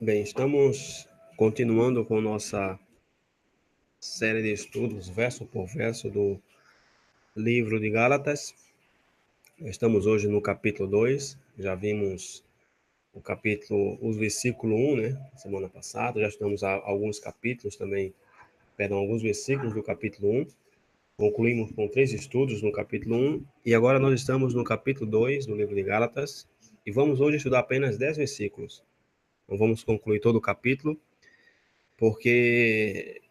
Bem, estamos continuando com nossa série de estudos, verso por verso, do livro de Gálatas. Estamos hoje no capítulo 2, já vimos o versículo 1, né, semana passada, já estudamos alguns capítulos também, alguns versículos do capítulo 1. Concluímos com 3 estudos no capítulo 1, e agora nós estamos no capítulo 2 do livro de Gálatas, e vamos hoje estudar apenas 10 versículos. Não vamos concluir todo o capítulo, porque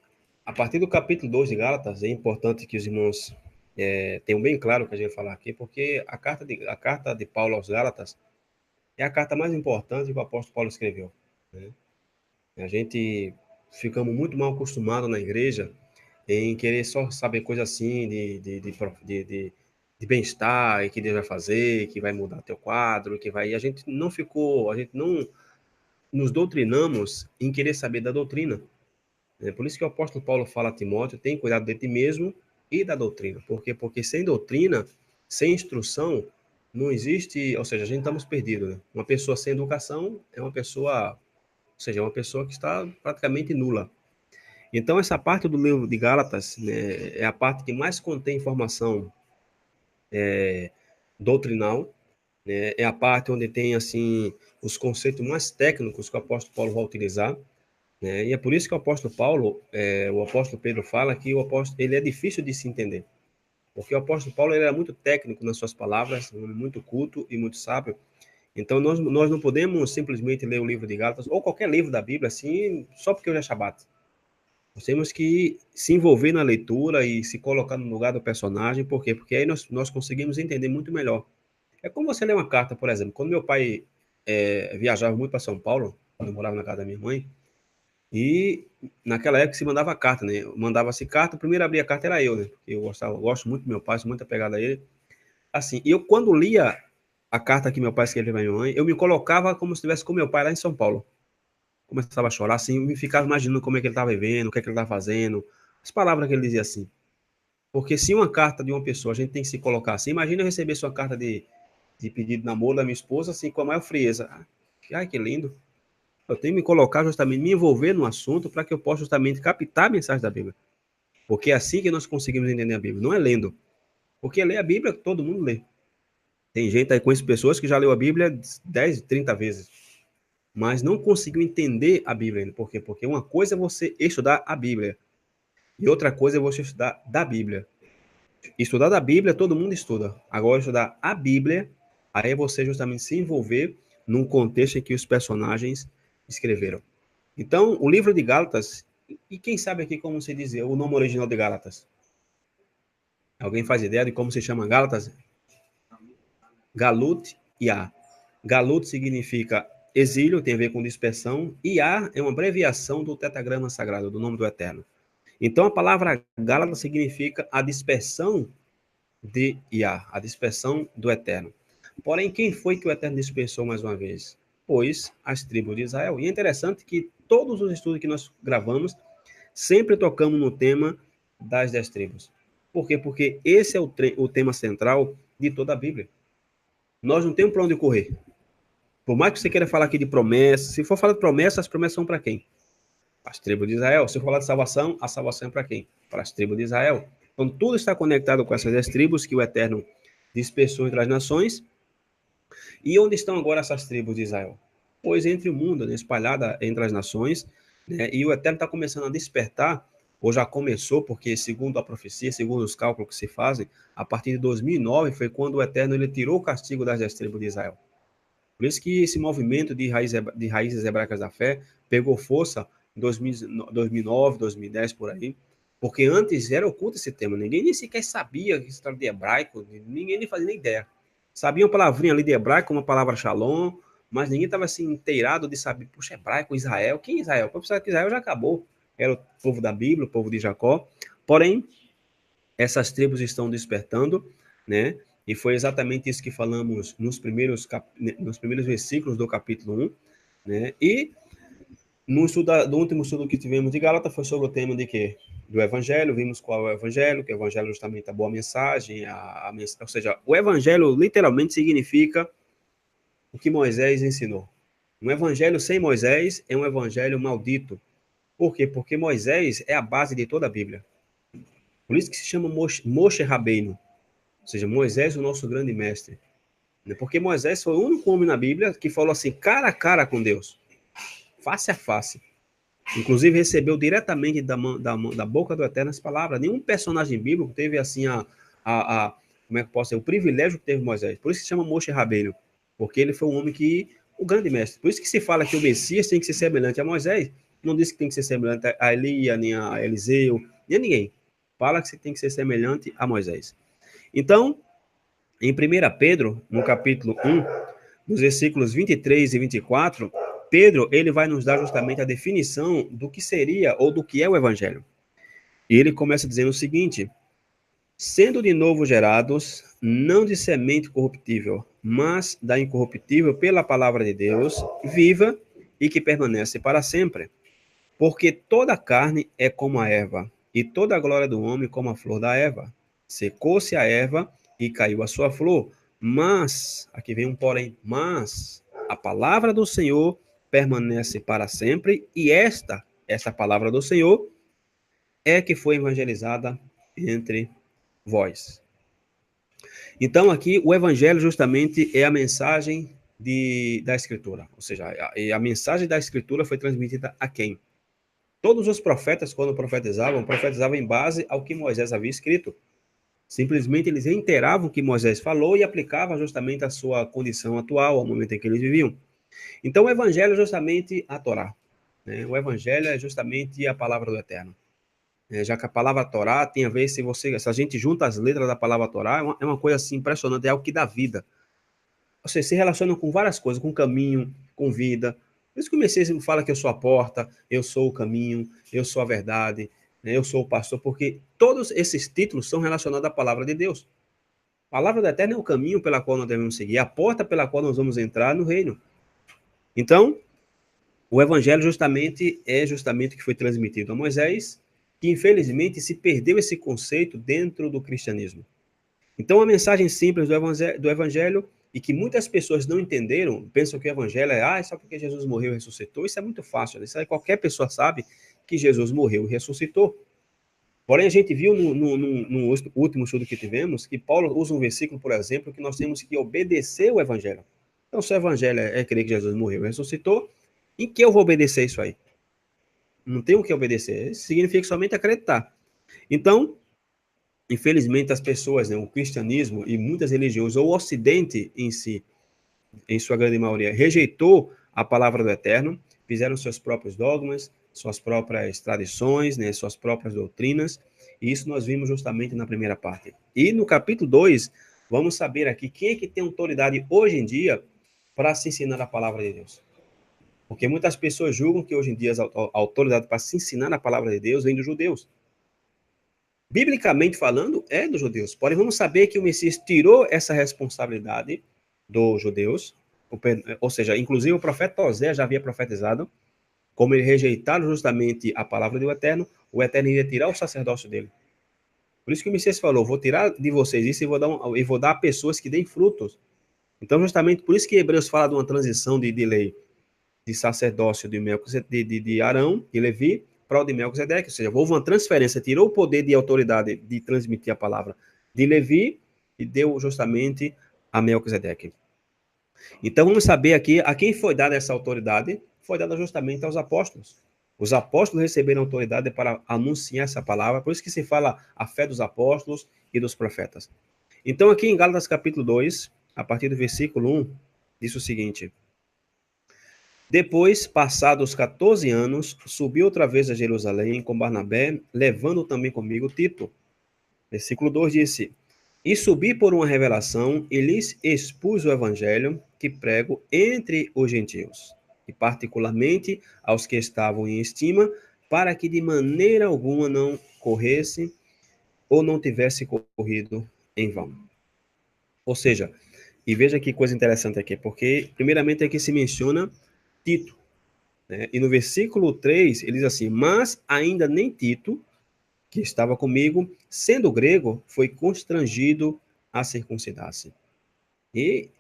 a partir do capítulo 2 de Gálatas, é importante que os irmãos tenham bem claro o que a gente vai falar aqui, porque a carta de Paulo aos Gálatas é a carta mais importante que o apóstolo Paulo escreveu, né? A gente ficamos muito mal acostumados na igreja em querer só saber coisa assim de bem-estar, e que Deus vai fazer, que vai mudar teu quadro, que vai... E a gente não nos doutrinamos em querer saber da doutrina. É por isso que o apóstolo Paulo fala a Timóteo: tem cuidado de ti mesmo e da doutrina. Por quê? Porque sem doutrina, sem instrução, não existe, ou seja, a gente estamos perdidos, né? Uma pessoa sem educação é uma pessoa, ou seja, é uma pessoa que está praticamente nula. Então, essa parte do livro de Gálatas, né, é a parte que mais contém informação doutrinal, né? É a parte onde tem, assim, os conceitos mais técnicos que o apóstolo Paulo vai utilizar, né? E é por isso que o apóstolo Paulo, o apóstolo Pedro fala que ele é difícil de se entender, porque o apóstolo Paulo ele era muito técnico nas suas palavras, muito culto e muito sábio. Então nós não podemos simplesmente ler o livro de Gálatas ou qualquer livro da Bíblia assim só porque hoje é Shabat. Nós temos que se envolver na leitura e se colocar no lugar do personagem. Por quê? Porque aí nós conseguimos entender muito melhor. É como você ler uma carta, por exemplo. Quando meu pai viajava muito para São Paulo, quando eu morava na casa da minha mãe, e naquela época se mandava carta, né? Mandava-se carta, o primeiro a abrir a carta era eu, né? Eu gosto muito do meu pai, sou muito apegado a ele. Assim, e eu quando lia a carta que meu pai escreveu para minha mãe, eu me colocava como se estivesse com meu pai lá em São Paulo. Começava a chorar, assim, eu me ficava imaginando como é que ele estava vivendo, o que é que ele estava fazendo, as palavras que ele dizia assim. Porque se uma carta de uma pessoa, a gente tem que se colocar assim, imagina eu receber sua carta de pedido de namoro da minha esposa, assim, com a maior frieza. Ai, que lindo. Eu tenho que me colocar justamente, me envolver no assunto para que eu possa justamente captar a mensagem da Bíblia. Porque é assim que nós conseguimos entender a Bíblia, não é lendo. Porque ler a Bíblia, todo mundo lê. Tem gente aí, conheço pessoas que já leu a Bíblia 10, 30 vezes, mas não conseguiu entender a Bíblia ainda. Por quê? Porque uma coisa é você estudar a Bíblia e outra coisa é você estudar da Bíblia. Estudar da Bíblia, todo mundo estuda. Agora, estudar a Bíblia, aí é você justamente se envolver num contexto em que os personagens escreveram. Então, o livro de Gálatas, e quem sabe aqui como se diz o nome original de Gálatas? Alguém faz ideia de como se chama Gálatas? Galut e A. Galut significa exílio, tem a ver com dispersão, e A é uma abreviação do tetragrama sagrado, do nome do Eterno. Então, a palavra Gálatas significa a dispersão de Iá, a dispersão do Eterno. Porém, quem foi que o Eterno dispersou mais uma vez? Pois as tribos de Israel. E é interessante que todos os estudos que nós gravamos sempre tocamos no tema das 10 tribos. Por quê? Porque esse é o tema central de toda a Bíblia. Nós não temos para onde correr. Por mais que você queira falar aqui de promessas, se for falar de promessas, as promessas são para quem? Para as tribos de Israel. Se for falar de salvação, a salvação é para quem? Para as tribos de Israel. Então, tudo está conectado com essas 10 tribos que o Eterno dispersou entre as nações. E onde estão agora essas tribos de Israel? Pois entre o mundo, né, espalhada entre as nações, né, e o Eterno está começando a despertar, ou já começou, porque segundo a profecia, segundo os cálculos que se fazem, a partir de 2009 foi quando o Eterno ele tirou o castigo das 10 tribos de Israel. Por isso que esse movimento de raízes hebraicas da fé pegou força em 2009, 2010, por aí, porque antes era oculto esse tema, ninguém nem sequer sabia que se trata de hebraico, ninguém nem fazia nem ideia. Sabia uma palavrinha ali de hebraico, uma palavra shalom, mas ninguém estava assim inteirado de saber, puxa, hebraico, Israel, quem é Israel? Para pensar que Israel já acabou, era o povo da Bíblia, o povo de Jacó, porém, essas tribos estão despertando, né? E foi exatamente isso que falamos nos primeiros versículos do capítulo 1, né? E no último estudo que tivemos de Gálatas foi sobre o tema de quê? Do Evangelho, vimos qual é o Evangelho, que o Evangelho é justamente a boa mensagem, ou seja, o Evangelho literalmente significa o que Moisés ensinou. Um evangelho sem Moisés é um evangelho maldito. Por quê? Porque Moisés é a base de toda a Bíblia. Por isso que se chama Moshe Rabbeinu, ou seja, Moisés, o nosso grande mestre. Porque Moisés foi o único homem na Bíblia que falou assim, cara a cara com Deus, face a face. Inclusive, recebeu diretamente da boca do Eterno as palavras. Nenhum personagem bíblico teve assim como é que posso dizer, o privilégio que teve Moisés. Por isso que se chama Moshe Rabbeinu, porque ele foi um homem o grande mestre. Por isso que se fala que o Messias tem que ser semelhante a Moisés. Não diz que tem que ser semelhante a Elia, nem a Eliseu, nem a ninguém. Fala que você tem que ser semelhante a Moisés. Então, em 1 Pedro, no capítulo 1, nos versículos 23 e 24, Pedro ele vai nos dar justamente a definição do que seria ou do que é o evangelho. E ele começa dizendo o seguinte: sendo de novo gerados, não de semente corruptível, mas da incorruptível pela palavra de Deus, viva e que permanece para sempre. Porque toda a carne é como a erva, e toda a glória do homem como a flor da erva. Secou-se a erva e caiu a sua flor, mas, aqui vem um porém, mas a palavra do Senhor permanece para sempre, e esta palavra do Senhor é que foi evangelizada entre vós. Então, aqui, o evangelho justamente é a mensagem da Escritura, ou seja, a mensagem da Escritura foi transmitida a quem? Todos os profetas, quando profetizavam em base ao que Moisés havia escrito. Simplesmente eles reiteravam o que Moisés falou e aplicavam justamente a sua condição atual, ao momento em que eles viviam. Então, o evangelho é justamente a Torá. Né? O evangelho é justamente a palavra do Eterno. Já que a palavra Torá tem a ver, se a gente junta as letras da palavra Torá, é uma coisa assim impressionante, é algo que dá vida. Você se relaciona com várias coisas, com caminho, com vida. Por isso que o Messias fala que eu sou a porta, eu sou o caminho, eu sou a verdade, né? Eu sou o pastor, porque todos esses títulos são relacionados à palavra de Deus. A palavra do Eterno é o caminho pela qual nós devemos seguir, a porta pela qual nós vamos entrar no reino. Então, o evangelho é justamente o que foi transmitido a Moisés, que infelizmente se perdeu esse conceito dentro do cristianismo. Então, a mensagem simples do evangelho e que muitas pessoas não entenderam, pensam que o evangelho é só porque Jesus morreu e ressuscitou. Isso é muito fácil. Isso aí qualquer pessoa sabe que Jesus morreu e ressuscitou. Porém, a gente viu no último estudo que tivemos que Paulo usa um versículo, por exemplo, que nós temos que obedecer o evangelho. Então, se o evangelho é crer que Jesus morreu e ressuscitou, em que eu vou obedecer isso aí? Não tem o que obedecer. Isso significa somente acreditar. Então, infelizmente, as pessoas, né, o cristianismo e muitas religiões, ou o Ocidente em si, em sua grande maioria, rejeitou a palavra do Eterno, fizeram seus próprios dogmas, suas próprias tradições, né, suas próprias doutrinas, e isso nós vimos justamente na primeira parte. E no capítulo 2, vamos saber aqui quem é que tem autoridade hoje em dia para se ensinar a palavra de Deus. Porque muitas pessoas julgam que hoje em dia a autoridade para se ensinar a palavra de Deus vem dos judeus. Biblicamente falando, é dos judeus. Porém, vamos saber que o Messias tirou essa responsabilidade dos judeus, ou seja, inclusive o profeta Osés já havia profetizado, como ele rejeitaram justamente a palavra do Eterno, o Eterno iria tirar o sacerdócio dele. Por isso que o Messias falou, vou tirar de vocês isso e vou dar a pessoas que deem frutos. Então, justamente por isso que Hebreus fala de uma transição de lei, de sacerdócio de Arão e Levi, para o de Melquisedeque, ou seja, houve uma transferência, tirou o poder de autoridade de transmitir a palavra de Levi e deu justamente a Melquisedeque. Então vamos saber aqui a quem foi dada essa autoridade, foi dada justamente aos apóstolos. Os apóstolos receberam autoridade para anunciar essa palavra, por isso que se fala a fé dos apóstolos e dos profetas. Então aqui em Gálatas capítulo 2, a partir do versículo 1, diz o seguinte: depois, passados 14 anos, subi outra vez a Jerusalém com Barnabé, levando também comigo Tito. Versículo 2 disse: e subi por uma revelação e lhes expus o evangelho que prego entre os gentios, e particularmente aos que estavam em estima, para que de maneira alguma não corresse ou não tivesse corrido em vão. Ou seja, e veja que coisa interessante aqui, porque primeiramente aqui se menciona Tito. Né? E no versículo 3, ele diz assim: mas ainda nem Tito, que estava comigo, sendo grego, foi constrangido a circuncidar-se. E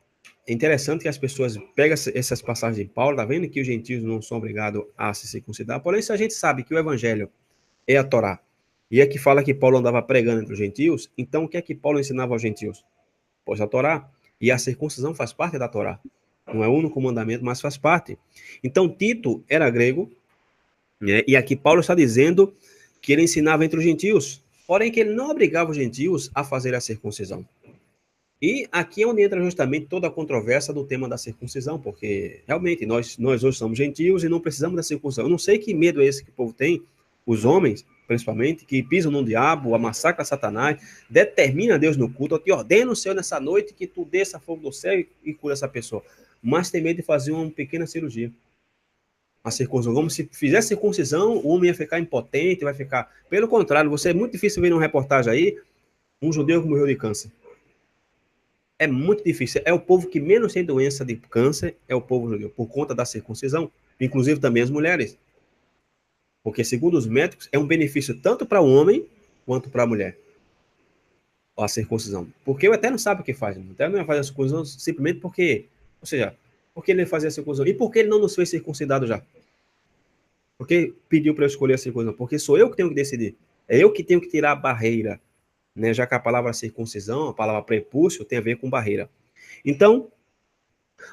é interessante que as pessoas pegam essas passagens de Paulo, tá vendo que os gentios não são obrigados a se circuncidar, porém, se a gente sabe que o evangelho é a Torá, e é que fala que Paulo andava pregando entre os gentios, então o que é que Paulo ensinava aos gentios? Pois a Torá, e a circuncisão faz parte da Torá. Não é o único mandamento, mas faz parte. Então, Tito era grego, né? E aqui Paulo está dizendo que ele ensinava entre os gentios, porém que ele não obrigava os gentios a fazer a circuncisão. E aqui é onde entra justamente toda a controvérsia do tema da circuncisão, porque realmente nós hoje somos gentios e não precisamos da circuncisão. Eu não sei que medo é esse que o povo tem, os homens, principalmente, que pisam no diabo, massacram Satanás, determina Deus no culto, eu te ordeno, o Senhor, nessa noite, que tu desça fogo do céu e cura essa pessoa. Mas tem medo de fazer uma pequena cirurgia. A circuncisão, como se fizesse circuncisão, o homem ia ficar impotente, vai ficar... Pelo contrário, você é muito difícil ver numa reportagem aí, um judeu que morreu de câncer. É muito difícil. É o povo que menos tem doença de câncer, é o povo judeu, por conta da circuncisão, inclusive também as mulheres. Porque, segundo os médicos, é um benefício tanto para o homem quanto para a mulher, a circuncisão. Porque o Eterno sabe o que faz. O Eterno não vai fazer a circuncisão simplesmente porque, ou seja, porque ele fazia a circuncisão. E por que ele não nos fez circuncidado já? Porque pediu para eu escolher a circuncisão? Porque sou eu que tenho que decidir. É eu que tenho que tirar a barreira, né? Já que a palavra circuncisão, a palavra prepúcio, tem a ver com barreira. Então,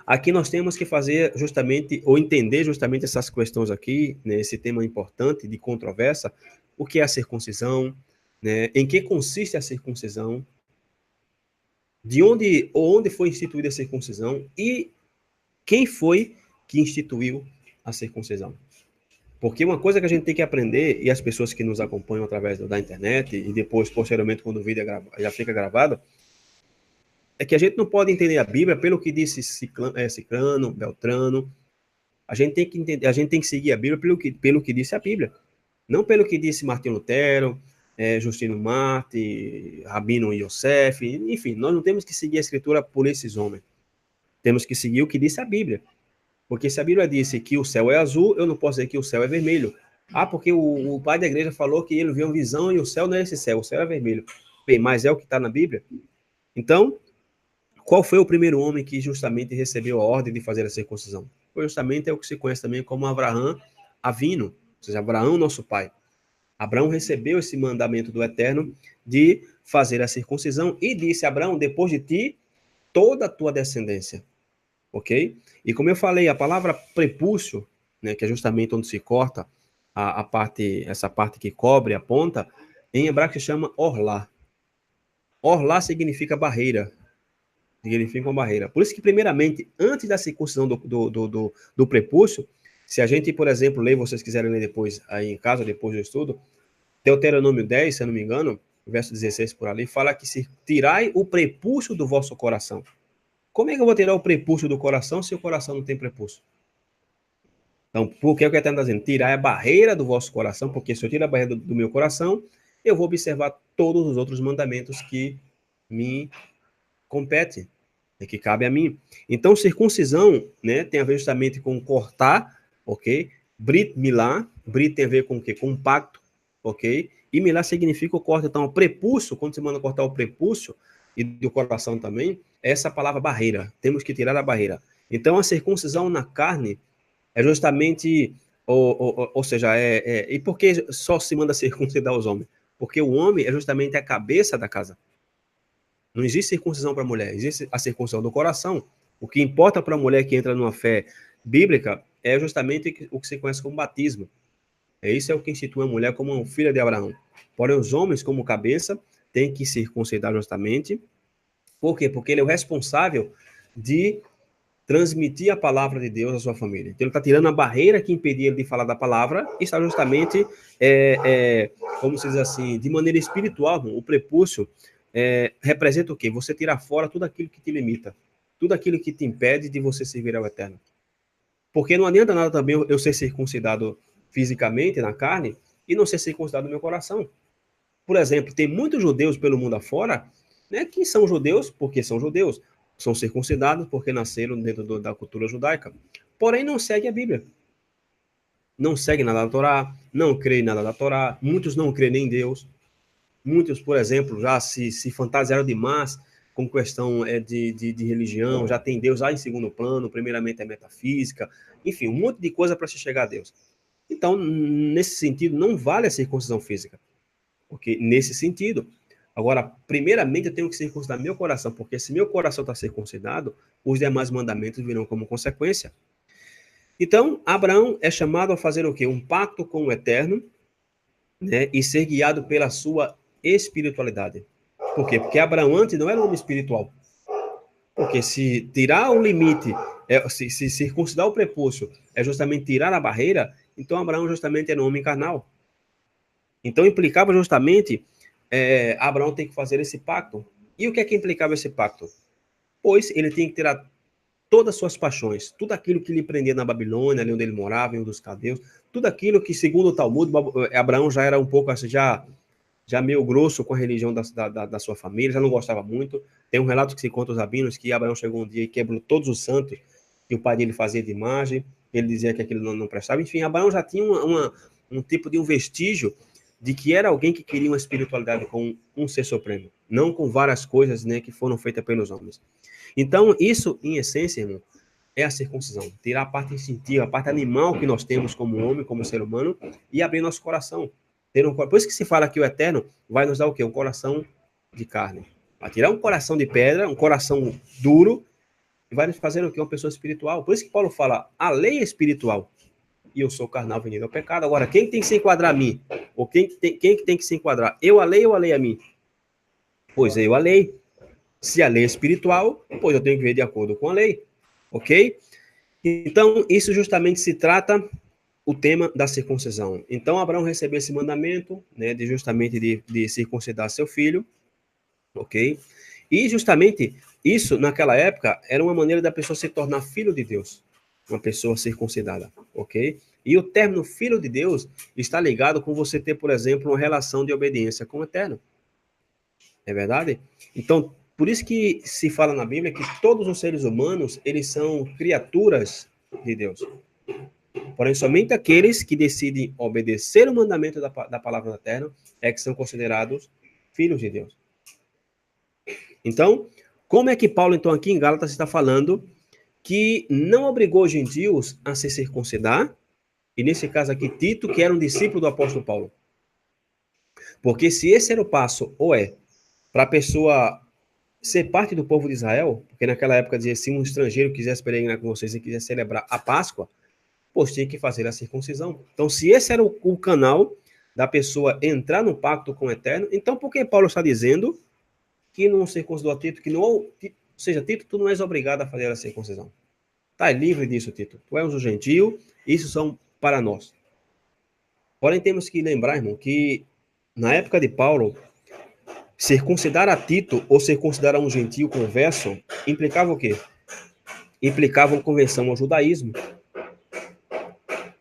aqui nós temos que fazer justamente, ou entender justamente essas questões aqui, né, esse tema importante de controvérsia, o que é a circuncisão, né, em que consiste a circuncisão, de onde foi instituída a circuncisão e quem foi que instituiu a circuncisão. Porque uma coisa que a gente tem que aprender, e as pessoas que nos acompanham através da internet, e depois, posteriormente, quando o vídeo já fica gravado, é que a gente não pode entender a Bíblia pelo que disse Ciclano, Beltrano. A gente tem que entender, a gente tem que seguir a Bíblia pelo que disse a Bíblia, não pelo que disse Martinho Lutero, Justino Marte, Rabino Yosef, enfim, nós não temos que seguir a Escritura por esses homens. Temos que seguir o que disse a Bíblia. Porque se a Bíblia disse que o céu é azul, eu não posso dizer que o céu é vermelho. Ah, porque o pai da igreja falou que ele viu uma visão e o céu não é esse céu, o céu é vermelho. Bem, mas é o que está na Bíblia. Então, qual foi o primeiro homem que justamente recebeu a ordem de fazer a circuncisão? Foi justamente o que se conhece também como Abraão Avino, ou seja, Abraão, nosso pai. Abraão recebeu esse mandamento do Eterno de fazer a circuncisão e disse a Abraão, depois de ti, toda a tua descendência. Ok? E como eu falei, a palavra prepúcio, né, que é justamente onde se corta a parte, essa parte que cobre a ponta, em hebraico se chama orlá. Orlá significa barreira, significa uma barreira. Por isso que, primeiramente, antes da circuncisão do prepúcio, se a gente, por exemplo, ler, vocês quiserem ler depois, aí em casa, depois do estudo, Deuteronômio 10, se eu não me engano, verso 16 por ali, fala que se tirai o prepúcio do vosso coração. Como é que eu vou tirar o prepúcio do coração se o coração não tem prepúcio? Então, por que é o que está dizendo? Tirar a barreira do vosso coração, porque se eu tirar a barreira do meu coração, eu vou observar todos os outros mandamentos que me compete, que cabe a mim. Então, circuncisão, né, tem a ver justamente com cortar, ok? Brit milá, Brit tem a ver com o quê? Com um pacto, ok? E milá significa o corte. Então, o prepúcio, quando se manda cortar o prepúcio, e do coração também, é essa palavra barreira. Temos que tirar a barreira. Então, a circuncisão na carne é justamente, ou seja, e por que só se manda circuncidar os homens? Porque o homem é justamente a cabeça da casa. Não existe circuncisão para a mulher, existe a circuncisão do coração. O que importa para a mulher que entra numa fé bíblica é justamente o que se conhece como batismo. Isso é o que institui a mulher como uma filha de Abraão. Porém, os homens, como cabeça, têm que circuncidar justamente. Por quê? Porque ele é o responsável de transmitir a palavra de Deus à sua família. Então, ele está tirando a barreira que impedia ele de falar da palavra e está justamente, como se diz assim, de maneira espiritual, o prepúcio representa o quê? Você tirar fora tudo aquilo que te limita, tudo aquilo que te impede de você servir ao Eterno. Porque não adianta nada também eu ser circuncidado fisicamente, na carne, e não ser circuncidado no meu coração. Por exemplo, tem muitos judeus pelo mundo afora, né, que são judeus porque são judeus, são circuncidados porque nasceram dentro da cultura judaica, porém não seguem a Bíblia. Não seguem nada da Torá, não creem nada da Torá, muitos não creem nem em Deus. Muitos, por exemplo, já se fantasiaram demais com questão de religião, já tem Deus lá em segundo plano, primeiramente é metafísica, enfim, um monte de coisa para se chegar a Deus. Então, nesse sentido, não vale a circuncisão física, porque nesse sentido. Agora, primeiramente, eu tenho que circuncidar meu coração, porque se meu coração está circuncidado, os demais mandamentos virão como consequência. Então, Abraão é chamado a fazer o quê? Um pacto com o Eterno, né? E ser guiado pela sua espiritualidade. Por quê? Porque Abraão antes não era um homem espiritual. Porque se tirar o limite, se circuncidar o prepúcio, é justamente tirar a barreira, então Abraão justamente era um homem carnal. Então implicava justamente Abraão tem que fazer esse pacto. E o que é que implicava esse pacto? Pois ele tinha que tirar todas as suas paixões, tudo aquilo que lhe prendia na Babilônia, ali onde ele morava, em um dos caldeus, tudo aquilo que, segundo o Talmud, Abraão já era um pouco assim, já meio grosso com a religião da sua família, já não gostava muito. Tem um relato que se conta os rabinos que Abraão chegou um dia e quebrou todos os santos que o pai dele fazia de imagem, ele dizia que aquilo não prestava. Enfim, Abraão já tinha um tipo de um vestígio de que era alguém que queria uma espiritualidade com um ser supremo, não com várias coisas, né, que foram feitas pelos homens. Então, isso, em essência, irmão, é a circuncisão. Tirar a parte instintiva, a parte animal que nós temos como homem, como ser humano, e abrir nosso coração. Por isso que se fala que o Eterno vai nos dar o quê? Um coração de carne. Vai tirar um coração de pedra, um coração duro, e vai nos fazer o quê? Uma pessoa espiritual. Por isso que Paulo fala, a lei é espiritual, e eu sou carnal vendido ao pecado. Agora, quem tem que se enquadrar a mim? Ou quem tem que se enquadrar? Eu a lei ou a lei a mim? Pois eu a lei. Se a lei é espiritual, pois eu tenho que ver de acordo com a lei. Ok? Então, isso justamente se trata o tema da circuncisão. Então, Abraão recebeu esse mandamento, né, de circuncidar seu filho, ok? E justamente isso, naquela época, era uma maneira da pessoa se tornar filho de Deus, uma pessoa circuncidada, ok? E o término filho de Deus está ligado com você ter, por exemplo, uma relação de obediência com o Eterno. É verdade? Então, por isso que se fala na Bíblia que todos os seres humanos, eles são criaturas de Deus. Porém, somente aqueles que decidem obedecer o mandamento da palavra do Eterno é que são considerados filhos de Deus. Então, como é que Paulo, então, aqui em Gálatas, está falando que não obrigou os gentios a se circuncidar, e nesse caso aqui, Tito, que era um discípulo do apóstolo Paulo. Porque se esse era o passo, ou para a pessoa ser parte do povo de Israel, porque naquela época dizia, se um estrangeiro quisesse peregrinar com vocês e quisesse celebrar a Páscoa, pois tinha que fazer a circuncisão. Então, se esse era o canal da pessoa entrar no pacto com o Eterno, então por que Paulo está dizendo que não circuncidou a Tito, ou seja, Tito, tu não és obrigado a fazer a circuncisão. Tá livre disso, Tito. Tu és um gentio, isso são para nós. Porém, temos que lembrar, irmão, que na época de Paulo, circuncidar a Tito ou circuncidar a um gentio converso implicava o quê? Implicava uma conversão ao judaísmo.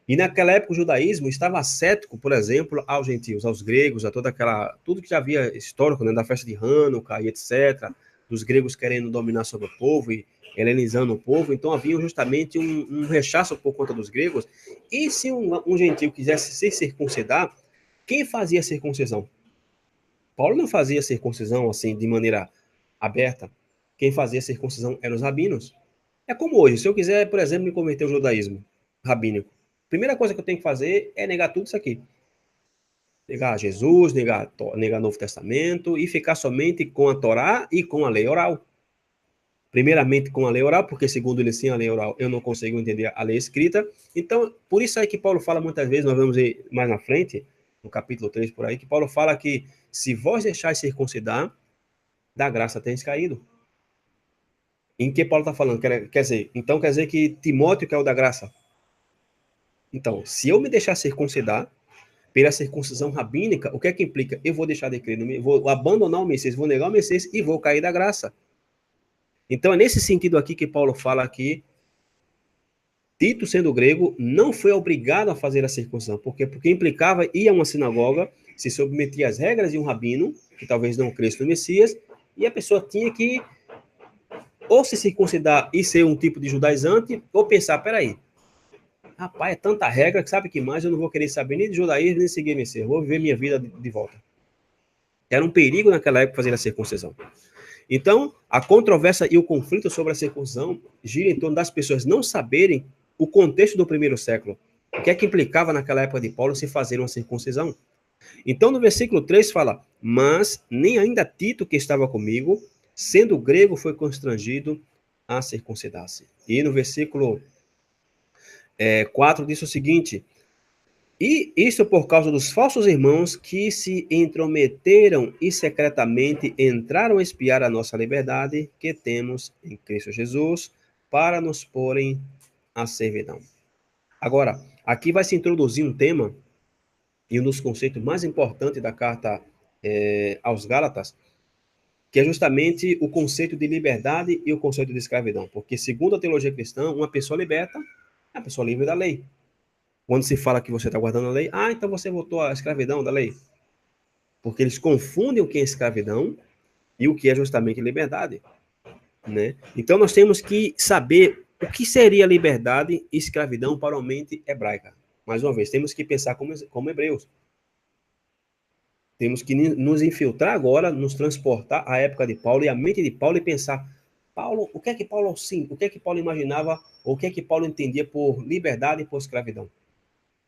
E naquela época o judaísmo estava cético, por exemplo, aos gentios, aos gregos, a tudo que já havia histórico, né, da festa de Hanukkah e etc., dos gregos querendo dominar sobre o povo e helenizando o povo. Então havia justamente um rechaço por conta dos gregos. E se um gentio quisesse se circuncidar, quem fazia a circuncisão? Paulo não fazia circuncisão assim de maneira aberta. Quem fazia a circuncisão eram os rabinos. É como hoje, se eu quiser, por exemplo, me converter ao judaísmo rabínico, a primeira coisa que eu tenho que fazer é negar tudo isso aqui. Negar Jesus, negar o Novo Testamento e ficar somente com a Torá e com a lei oral. Primeiramente com a lei oral, porque segundo ele sim, a lei oral, eu não consigo entender a lei escrita. Então, por isso aí que Paulo fala muitas vezes, nós vamos ver mais na frente, no capítulo 3 por aí, que Paulo fala que se vós deixais circuncidar, da graça tens caído. Em que Paulo está falando? Quer dizer que Timóteo que é o da graça. Então, se eu me deixar circuncidar, pela circuncisão rabínica, o que é que implica? Eu vou deixar de crer, vou abandonar o Messias, vou negar o Messias e vou cair da graça. Então, é nesse sentido aqui que Paulo fala que Tito, sendo grego, não foi obrigado a fazer a circuncisão. Por quê? Porque implicava ir a uma sinagoga, se submeter às regras de um rabino, que talvez não cresça no Messias, e a pessoa tinha que ou se circuncidar e ser um tipo de judaizante, ou pensar, peraí, rapaz, é tanta regra que sabe que mais eu não vou querer saber nem de judaísmo, nem de seguir Messias. Vou viver minha vida de volta. Era um perigo naquela época fazer a circuncisão. Então, a controvérsia e o conflito sobre a circuncisão gira em torno das pessoas não saberem o contexto do primeiro século. O que é que implicava naquela época de Paulo se fazer uma circuncisão? Então, no versículo 3 fala, mas nem ainda Tito, que estava comigo, sendo grego, foi constrangido a circuncidar-se. E no versículo 4 diz o seguinte, e isso por causa dos falsos irmãos que se intrometeram e secretamente entraram a espiar a nossa liberdade que temos em Cristo Jesus para nos porem à servidão. Agora, aqui vai se introduzir um tema e um dos conceitos mais importantes da carta aos Gálatas, que é justamente o conceito de liberdade e o conceito de escravidão. Porque, segundo a teologia cristã, uma pessoa liberta é a pessoa livre da lei. Quando se fala que você está guardando a lei, então você voltou à escravidão da lei. Porque eles confundem o que é escravidão e o que é justamente liberdade. Né? Então, nós temos que saber o que seria liberdade e escravidão para a mente hebraica. Mais uma vez, temos que pensar como hebreus. Temos que nos infiltrar agora, nos transportar à época de Paulo e à mente de Paulo e pensar, Paulo, o que é que Paulo sim, o que é que Paulo imaginava, ou o que é que Paulo entendia por liberdade e por escravidão?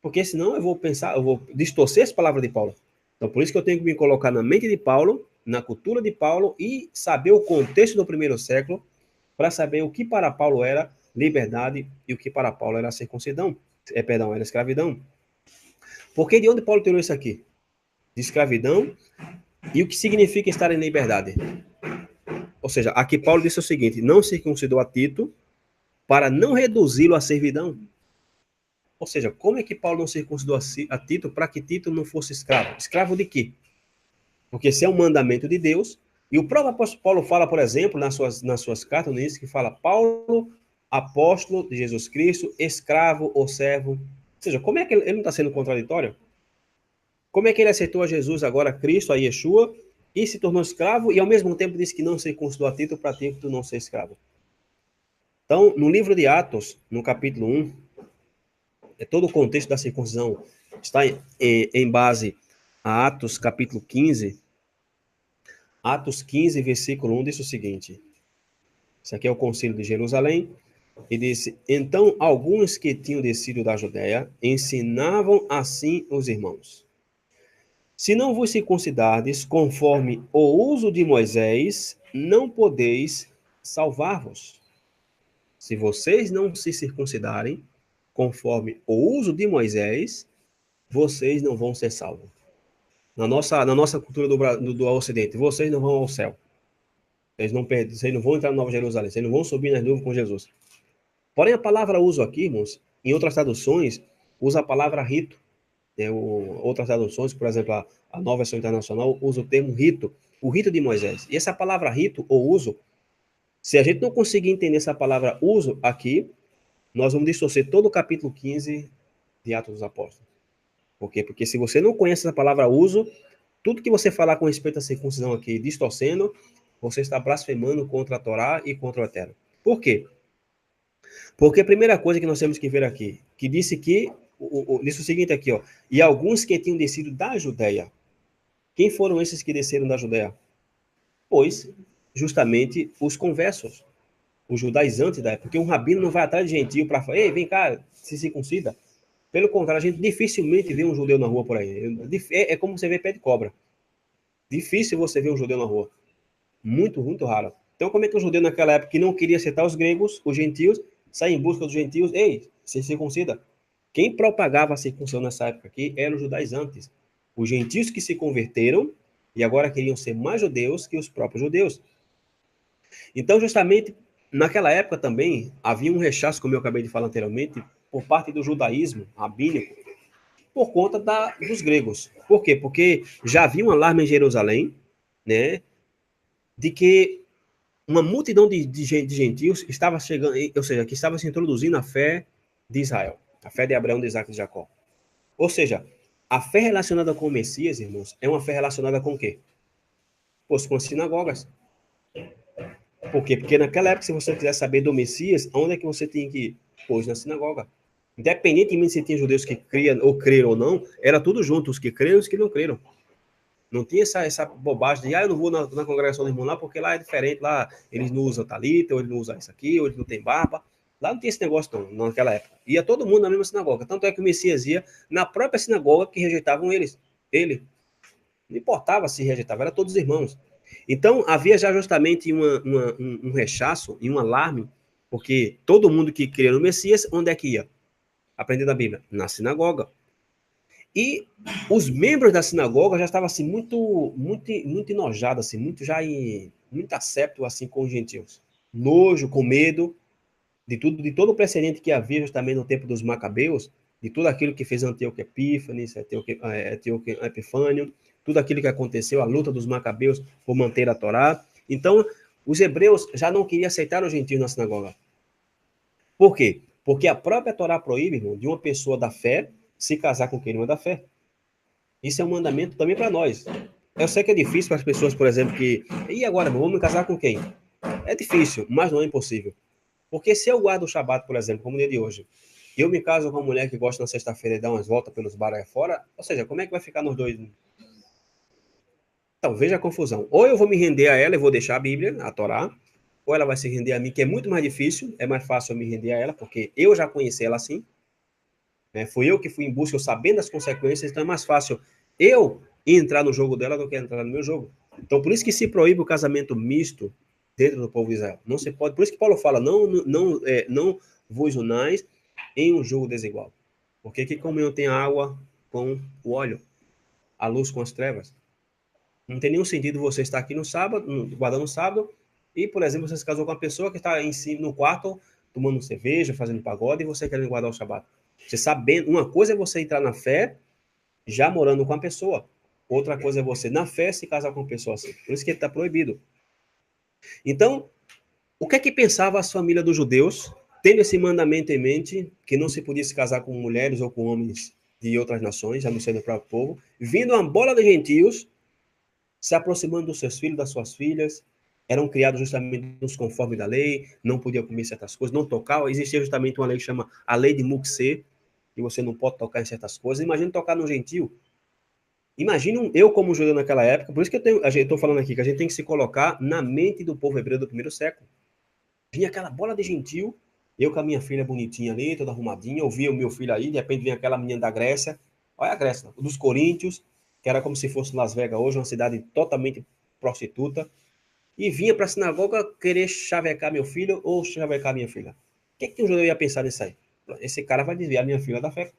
Porque senão eu vou pensar, eu vou distorcer as palavras de Paulo. Então, por isso que eu tenho que me colocar na mente de Paulo, na cultura de Paulo e saber o contexto do primeiro século para saber o que para Paulo era liberdade e o que para Paulo era circuncisão, era escravidão. Porque de onde Paulo tirou isso aqui? De escravidão e o que significa estar em liberdade. Ou seja, aqui Paulo disse o seguinte, não circuncidou a Tito para não reduzi-lo à servidão. Ou seja, como é que Paulo não circuncidou a Tito para que Tito não fosse escravo? Escravo de quê? Porque esse é um mandamento de Deus. E o próprio apóstolo Paulo fala, por exemplo, nas suas cartas, no início, que fala Paulo, apóstolo de Jesus Cristo, escravo ou servo. Ou seja, como é que ele não está sendo contraditório? Como é que ele aceitou a Jesus, agora Cristo, a Yeshua, e se tornou escravo, e ao mesmo tempo disse que não circuncidou a Tito para Tito não ser escravo? Então, no livro de Atos, no capítulo 1, todo o contexto da circuncisão está em base a Atos capítulo 15. Atos 15, versículo 1 diz o seguinte. Isso aqui é o concílio de Jerusalém. E disse, então alguns que tinham descido da Judéia ensinavam assim os irmãos. Se não vos circuncidardes conforme o uso de Moisés, não podeis salvar-vos. Se vocês não se circuncidarem conforme o uso de Moisés, vocês não vão ser salvos. Na nossa cultura do Ocidente, vocês não vão ao céu. Vocês não vão entrar no Nova Jerusalém, vocês não vão subir nas nuvens com Jesus. Porém, a palavra uso aqui, irmãos, em outras traduções, usa a palavra rito. Outras traduções, por exemplo, a Nova Versão Internacional usa o termo rito, o rito de Moisés. E essa palavra rito ou uso, se a gente não conseguir entender essa palavra uso aqui, nós vamos distorcer todo o capítulo 15 de Atos dos Apóstolos. Por quê? Porque se você não conhece essa palavra uso, tudo que você falar com respeito à circuncisão aqui, distorcendo, você está blasfemando contra a Torá e contra o Eterno. Por quê? Porque a primeira coisa que nós temos que ver aqui, que disse que, disse o seguinte aqui, ó, e alguns que tinham descido da Judéia. Quem foram esses que desceram da Judéia? Pois, justamente, os conversos, os judaizantes da época, porque um rabino não vai atrás de gentio para falar, ei, vem cá, se circuncida. Pelo contrário, a gente dificilmente vê um judeu na rua por aí. É como você vê pé de cobra. Difícil você ver um judeu na rua. Muito, muito raro. Então, como é que o judeu naquela época que não queria aceitar os gregos, os gentios, sai em busca dos gentios? Ei, se circuncida. Quem propagava a circuncisão nessa época aqui eram os judaizantes. Os gentios que se converteram e agora queriam ser mais judeus que os próprios judeus. Então, justamente, naquela época também, havia um rechaço, como eu acabei de falar anteriormente, por parte do judaísmo rabínico, por conta dos gregos. Por quê? Porque já havia um alarme em Jerusalém, né, de que uma multidão de gentios estava chegando, ou seja, que estava se introduzindo a fé de Israel, a fé de Abraão, de Isaac e de Jacó. Ou seja, a fé relacionada com o Messias, irmãos, é uma fé relacionada com o quê? Pois com as sinagogas. Por quê? Porque naquela época, se você quiser saber do Messias, onde é que você tinha que ir? Pois na sinagoga. Independentemente se tinha judeus que criam ou creram ou não, era tudo junto, os que creram e os que não creram. Não tinha essa bobagem de, eu não vou na congregação do irmão lá, porque lá é diferente, lá eles não usam talita, ou eles não usam isso aqui, ou eles não têm barba. Lá não tinha esse negócio não, naquela época. Ia todo mundo na mesma sinagoga. Tanto é que o Messias ia na própria sinagoga que rejeitavam ele. Não importava se rejeitava, era todos irmãos. Então, havia já justamente um rechaço e um alarme, porque todo mundo que cria no Messias, onde é que ia? Aprendendo a Bíblia? Na sinagoga. E os membros da sinagoga já estavam assim muito enojados, assim, muito acépito assim com os gentios. Nojo, com medo de todo o precedente que havia justamente no tempo dos Macabeus, de tudo aquilo que fez Antíoco Epífanes, Antíoco Epifânio, tudo aquilo que aconteceu, a luta dos Macabeus por manter a Torá. Então, os hebreus já não queriam aceitar os gentios na sinagoga. Por quê? Porque a própria Torá proíbe, irmão, de uma pessoa da fé se casar com quem não é da fé. Isso é um mandamento também para nós. Eu sei que é difícil para as pessoas, por exemplo, que. E agora, vamos me casar com quem? É difícil, mas não é impossível. Porque se eu guardo o Shabat, por exemplo, como o dia de hoje, e eu me caso com uma mulher que gosta na sexta-feira de dar umas voltas pelos bares aí fora, ou seja, como é que vai ficar nos dois? Então, veja a confusão. Ou eu vou me render a ela e vou deixar a Bíblia, a Torá, ou ela vai se render a mim, que é muito mais difícil, é mais fácil eu me render a ela, porque eu já conheci ela assim, né? Fui eu que fui em busca, eu sabendo das consequências, então é mais fácil eu entrar no jogo dela do que entrar no meu jogo. Então, por isso que se proíbe o casamento misto dentro do povo de Israel. Não se pode, por isso que Paulo fala, não vos unais em um jogo desigual. Porque que comunhão tem a água com o óleo, a luz com as trevas? Não tem nenhum sentido você estar aqui no sábado, guardando o sábado, e, por exemplo, você se casou com uma pessoa que está em si, no quarto, tomando cerveja, fazendo pagode, e você querendo guardar o Shabat. Você sabendo, uma coisa é você entrar na fé, já morando com a pessoa. Outra coisa é você, na fé, se casar com uma pessoa assim. Por isso que ele está proibido. Então, o que é que pensava as famílias dos judeus, tendo esse mandamento em mente, que não se podia se casar com mulheres ou com homens de outras nações, já não sendo o próprio povo, vindo uma bola de gentios, se aproximando dos seus filhos, das suas filhas, eram criados justamente nos conformes da lei, não podiam comer certas coisas, não tocar. Existia justamente uma lei que chama a lei de Muxê, que você não pode tocar em certas coisas. Imagina tocar no gentio. Imagina eu como judeu naquela época, por isso que eu estou falando aqui, que a gente tem que se colocar na mente do povo hebreu do primeiro século. Vinha aquela bola de gentio, eu com a minha filha bonitinha ali, toda arrumadinha, eu via o meu filho aí, de repente vinha aquela menina da Grécia, olha a Grécia, dos Coríntios, que era como se fosse Las Vegas hoje, uma cidade totalmente prostituta, e vinha para a sinagoga querer chavecar meu filho ou chavecar minha filha. O que um judeu ia pensar nisso aí? Esse cara vai desviar minha filha da fé. Ou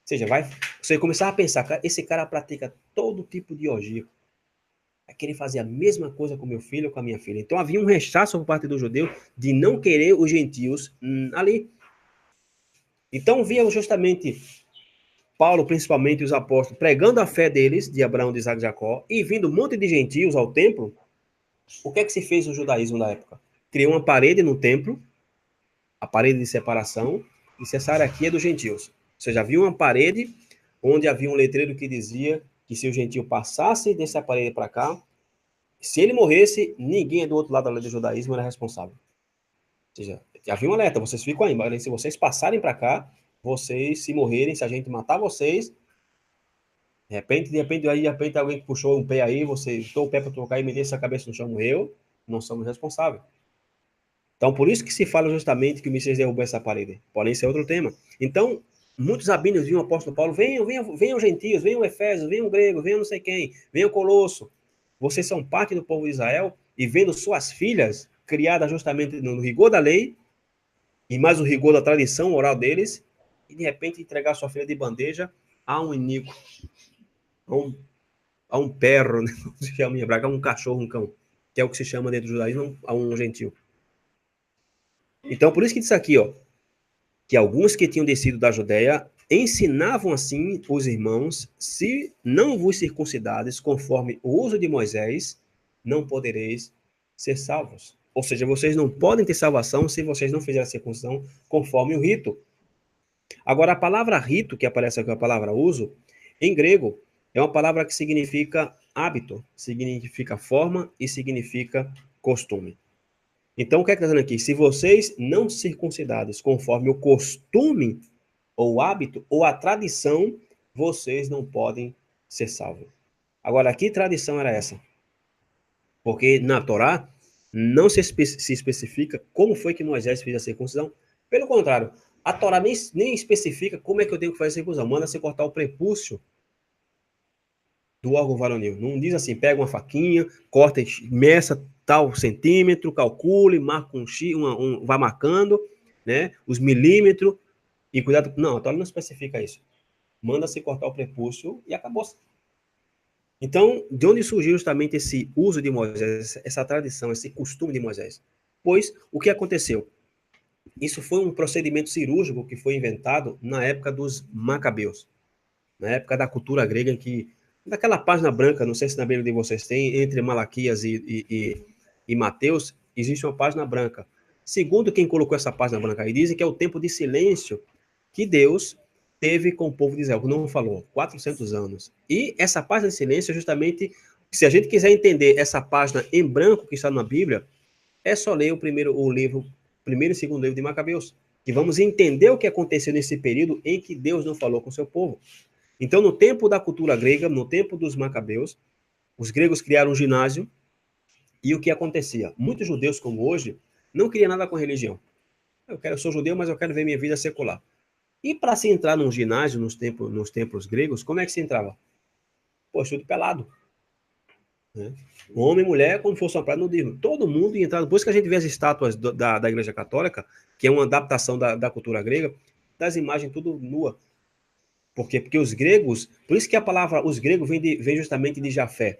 seja, você começar a pensar, cara, esse cara pratica todo tipo de orgia. Vai querer fazer a mesma coisa com meu filho ou com a minha filha. Então havia um rechaço por parte do judeu de não querer os gentios ali. Então via justamente Paulo, principalmente os apóstolos, pregando a fé deles, de Abraão, de Isaac e Jacó, e vindo um monte de gentios ao templo. O que é que se fez no judaísmo na época? Criou uma parede no templo, a parede de separação, e disse, essa área aqui é dos gentios. Ou seja, havia uma parede onde havia um letreiro que dizia que se o gentio passasse dessa parede para cá, se ele morresse, ninguém do outro lado da lei do judaísmo era responsável. Ou seja, havia um alerta, vocês ficam aí, mas se vocês passarem para cá, vocês se morrerem, se a gente matar vocês, de repente alguém que puxou um pé aí, você botou o pé para tocar e me desse a cabeça no chão, morreu, não somos responsáveis. Então, por isso que se fala justamente que o Messias derrubou essa parede. Porém, esse é outro tema. Então, muitos rabinos viam o apóstolo Paulo, venham gentios, venham Efésios, venham gregos, venham não sei quem, venham Colosso. Vocês são parte do povo de Israel e vendo suas filhas criadas justamente no rigor da lei e mais o rigor da tradição oral deles, e de repente entregar sua filha de bandeja a um iníquo, a um perro, né? Se chama em hebraico, a um cachorro, um cão, que é o que se chama dentro do judaísmo a um gentil. Então, por isso que diz aqui, ó, que alguns que tinham descido da Judéia ensinavam assim os irmãos, se não vos circuncidades conforme o uso de Moisés, não podereis ser salvos. Ou seja, vocês não podem ter salvação se vocês não fizerem a circuncisão conforme o rito. Agora, a palavra rito, que aparece aqui, a palavra uso, em grego, é uma palavra que significa hábito, significa forma e significa costume. Então, o que é que está dizendo aqui? Se vocês não circuncidados conforme o costume, ou o hábito, ou a tradição, vocês não podem ser salvos. Agora, que tradição era essa? Porque na Torá não se especifica como foi que Moisés fez a circuncisão. Pelo contrário, a Torá nem especifica como é que eu tenho que fazer a circuncisão. Manda você cortar o prepúcio do órgão varonil. Não diz assim, pega uma faquinha, corta, meça tal centímetro, calcule, marca um X, vai marcando, né, os milímetros, e cuidado. Não, a Torá não especifica isso. Manda-se cortar o prepúcio e acabou. Então, de onde surgiu justamente esse uso de Moisés, essa tradição, esse costume de Moisés? Pois, o que aconteceu? Isso foi um procedimento cirúrgico que foi inventado na época dos Macabeus, na época da cultura grega, em que, daquela página branca, não sei se na Bíblia de vocês tem, entre Malaquias e Mateus, existe uma página branca. Segundo quem colocou essa página branca aí, dizem que é o tempo de silêncio que Deus teve com o povo de Israel, que não falou, 400 anos. E essa página de silêncio é justamente, se a gente quiser entender essa página em branco que está na Bíblia, é só ler primeiro e segundo livro de Macabeus, que vamos entender o que aconteceu nesse período em que Deus não falou com o seu povo. Então, no tempo da cultura grega, no tempo dos Macabeus, os gregos criaram um ginásio, e o que acontecia? Muitos judeus, como hoje, não queriam nada com a religião. Eu sou judeu, mas eu quero ver minha vida secular. E para se entrar num ginásio nos templos gregos, como é que se entrava? Pô, tudo pelado. Né? Homem e mulher, como fosse uma praia nudismo. Todo mundo ia entrar. Depois que a gente vê as estátuas da Igreja Católica, que é uma adaptação da cultura grega, das imagens tudo nua. Por quê? Porque os gregos, por isso que a palavra os gregos vem justamente de Jafé,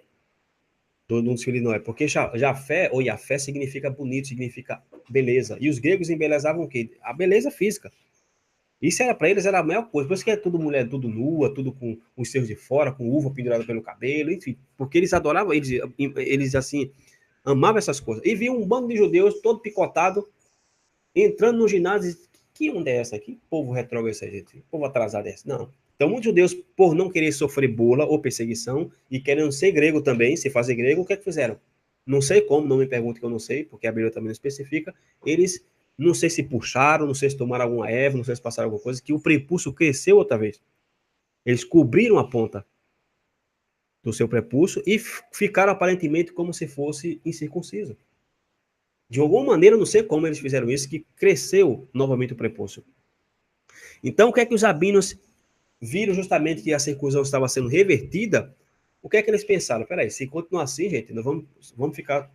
do filho de Noé, porque Jafé ou Jafé significa bonito, significa beleza. E os gregos embelezavam o quê? A beleza física. Isso era para eles era a maior coisa. Por isso que é tudo mulher, tudo nua, tudo com os seios de fora, com uva pendurada pelo cabelo, enfim. Porque eles adoravam, eles assim, amavam essas coisas. E viam um bando de judeus todo picotado, entrando no ginásio. Que onda é essa aqui? Povo retrógrado é esse, gente? Povo atrasado é esse? Não. Então, muitos judeus, por não querer sofrer bula ou perseguição, e querendo ser grego também, se fazer grego, o que é que fizeram? Não sei como, não me pergunte que eu não sei, porque a Bíblia também não especifica. Eles, não sei se puxaram, não sei se tomaram alguma erva, não sei se passaram alguma coisa, que o prepúcio cresceu outra vez. Eles cobriram a ponta do seu prepúcio e ficaram aparentemente como se fosse incircunciso. De alguma maneira, não sei como eles fizeram isso, que cresceu novamente o prepúcio. Então, o que é que os rabinos viram justamente que a circuncisão estava sendo revertida? O que é que eles pensaram? Peraí, se continuar assim, gente, nós vamos ficar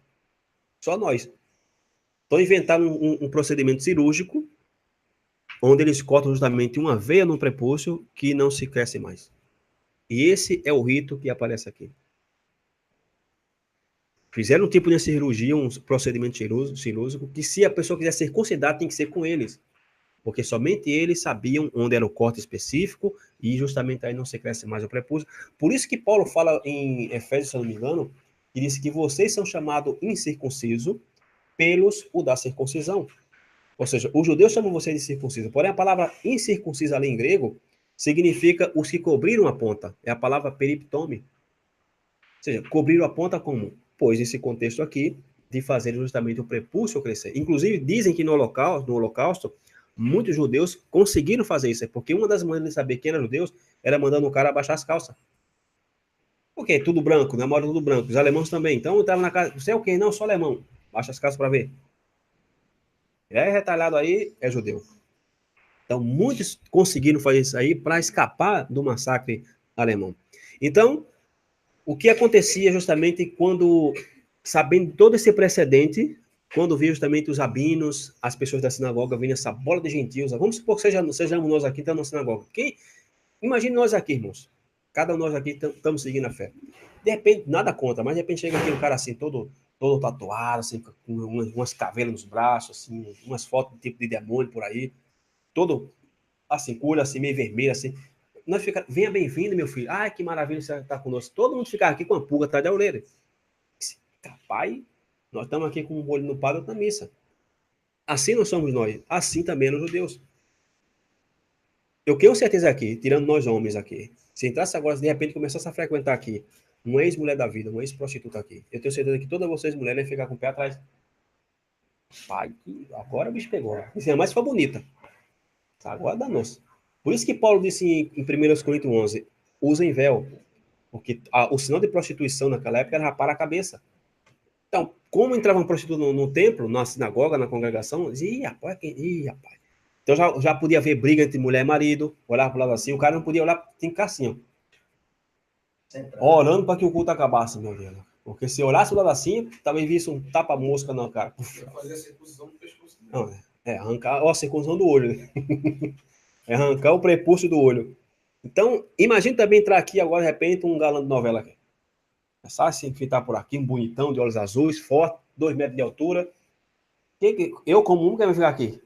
só nós. Então, inventaram um procedimento cirúrgico, onde eles cortam justamente uma veia no prepúcio que não se cresce mais. E esse é o rito que aparece aqui. Fizeram um tipo de cirurgia, um procedimento cirúrgico, que se a pessoa quiser ser considerada, tem que ser com eles. Porque somente eles sabiam onde era o corte específico e justamente aí não se cresce mais o prepúcio. Por isso que Paulo fala em Efésios, se eu não me engano, que diz que vocês são chamados incircuncisos pelos o da circuncisão. Ou seja, os judeus chamam vocês de circunciso. Porém, a palavra incircunciso ali em grego significa os que cobriram a ponta. É a palavra periptome. Ou seja, cobriram a ponta como? Pois esse contexto aqui de fazer justamente o prepúcio crescer. Inclusive, dizem que no Holocausto, muitos judeus conseguiram fazer isso, porque uma das maneiras de saber quem era judeu era mandando o cara abaixar as calças. Porque tudo branco, na moda tudo branco, os alemãos também. Então eu estava na casa, você é o quê? Não, sou alemão. Baixa as calças para ver. É retalhado aí, é judeu. Então muitos conseguiram fazer isso aí para escapar do massacre alemão. Então, o que acontecia justamente quando, sabendo todo esse precedente, quando viu justamente os rabinos, as pessoas da sinagoga, vindo essa bola de gentios, vamos supor que sejamos nós aqui, estamos na sinagoga. Imagine nós aqui, irmãos. Cada um de nós aqui estamos seguindo a fé. De repente, nada contra, mas de repente chega aqui um cara assim, todo tatuado, assim, com umas caveiras nos braços, assim, umas fotos do tipo de demônio por aí, todo assim, cura, assim, meio vermelho, assim. Nós fica, venha bem-vindo, meu filho. Ai, que maravilha você está conosco. Todo mundo ficar aqui com a pulga atrás da orelha. Pai, nós estamos aqui com um olho no padre da missa. Assim nós somos nós. Assim também nos judeus. Eu tenho certeza aqui, tirando nós homens aqui, se entrasse agora, de repente, começasse a frequentar aqui uma ex-mulher da vida, uma ex-prostituta aqui, eu tenho certeza que todas vocês mulheres iam ficar com o pé atrás. Pai, agora o bicho pegou. Ainda mais se for bonita. Agora danou-se. Por isso que Paulo disse em 1 Coríntios 11, usem véu. Porque o sinal de prostituição naquela época era rapar a cabeça. Então, como entrava um prostituto no templo, na sinagoga, na congregação, dizia, ih, rapaz. Então já podia haver briga entre mulher e marido, olhar para o lado assim, o cara não podia olhar, tinha que ficar assim, ó, orando para que o culto acabasse, meu Deus. Porque se olhasse o lado assim, talvez visse um tapa-mosca na cara. Fazer a circuncisão no pescoço. Não, arrancar, ó, a circuncisão do olho. É arrancar o prepúcio do olho. Então, imagine também entrar aqui agora, de repente, um galã de novela aqui. Começar a se enfitar por aqui, um bonitão de olhos azuis, forte, 2 metros de altura. Eu, como um, quero ficar aqui.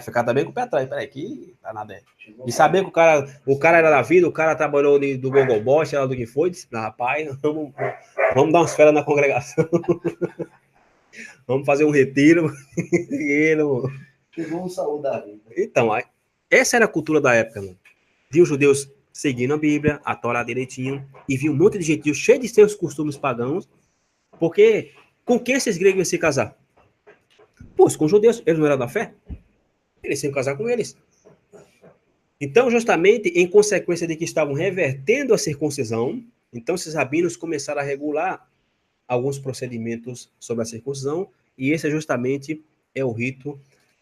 Ficar também com o pé atrás. Peraí, que tá nada. E saber que o cara era da vida, o cara trabalhou do Gogoboy, sei lá do que foi, disse, rapaz, vamos dar umas férias na congregação. Vamos fazer um retiro. Chegou um saúde da vida. Então, essa era a cultura da época, mano. Viu os judeus seguindo a Bíblia, a Torá direitinho, e viu um monte de gentios cheio de seus costumes pagãos, porque com quem esses gregos iam se casar? Pois, com os judeus. Eles não eram da fé? Eles iam casar com eles. Então, justamente em consequência de que estavam revertendo a circuncisão, então esses rabinos começaram a regular alguns procedimentos sobre a circuncisão, e esse justamente é o rito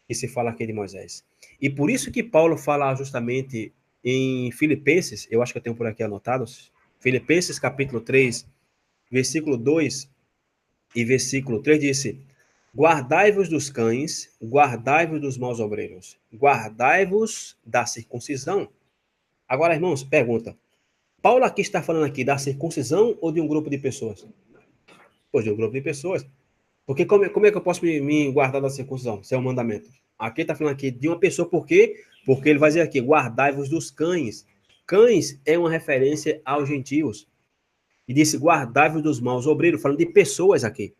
que se fala aqui de Moisés. E por isso que Paulo fala justamente em Filipenses, eu acho que eu tenho por aqui anotados, Filipenses capítulo 3, versículo 2 e versículo 3 disse, guardai-vos dos cães, guardai-vos dos maus obreiros, guardai-vos da circuncisão. Agora, irmãos, pergunta, Paulo aqui está falando aqui da circuncisão ou de um grupo de pessoas? Pois de um grupo de pessoas. Porque como é que eu posso me guardar da circuncisão? Isso é um mandamento. Aqui está falando aqui de uma pessoa, por quê? Porque ele vai dizer aqui, guardai-vos dos cães. Cães é uma referência aos gentios. E disse, guardai-vos dos maus obreiros, falando de pessoas aqui.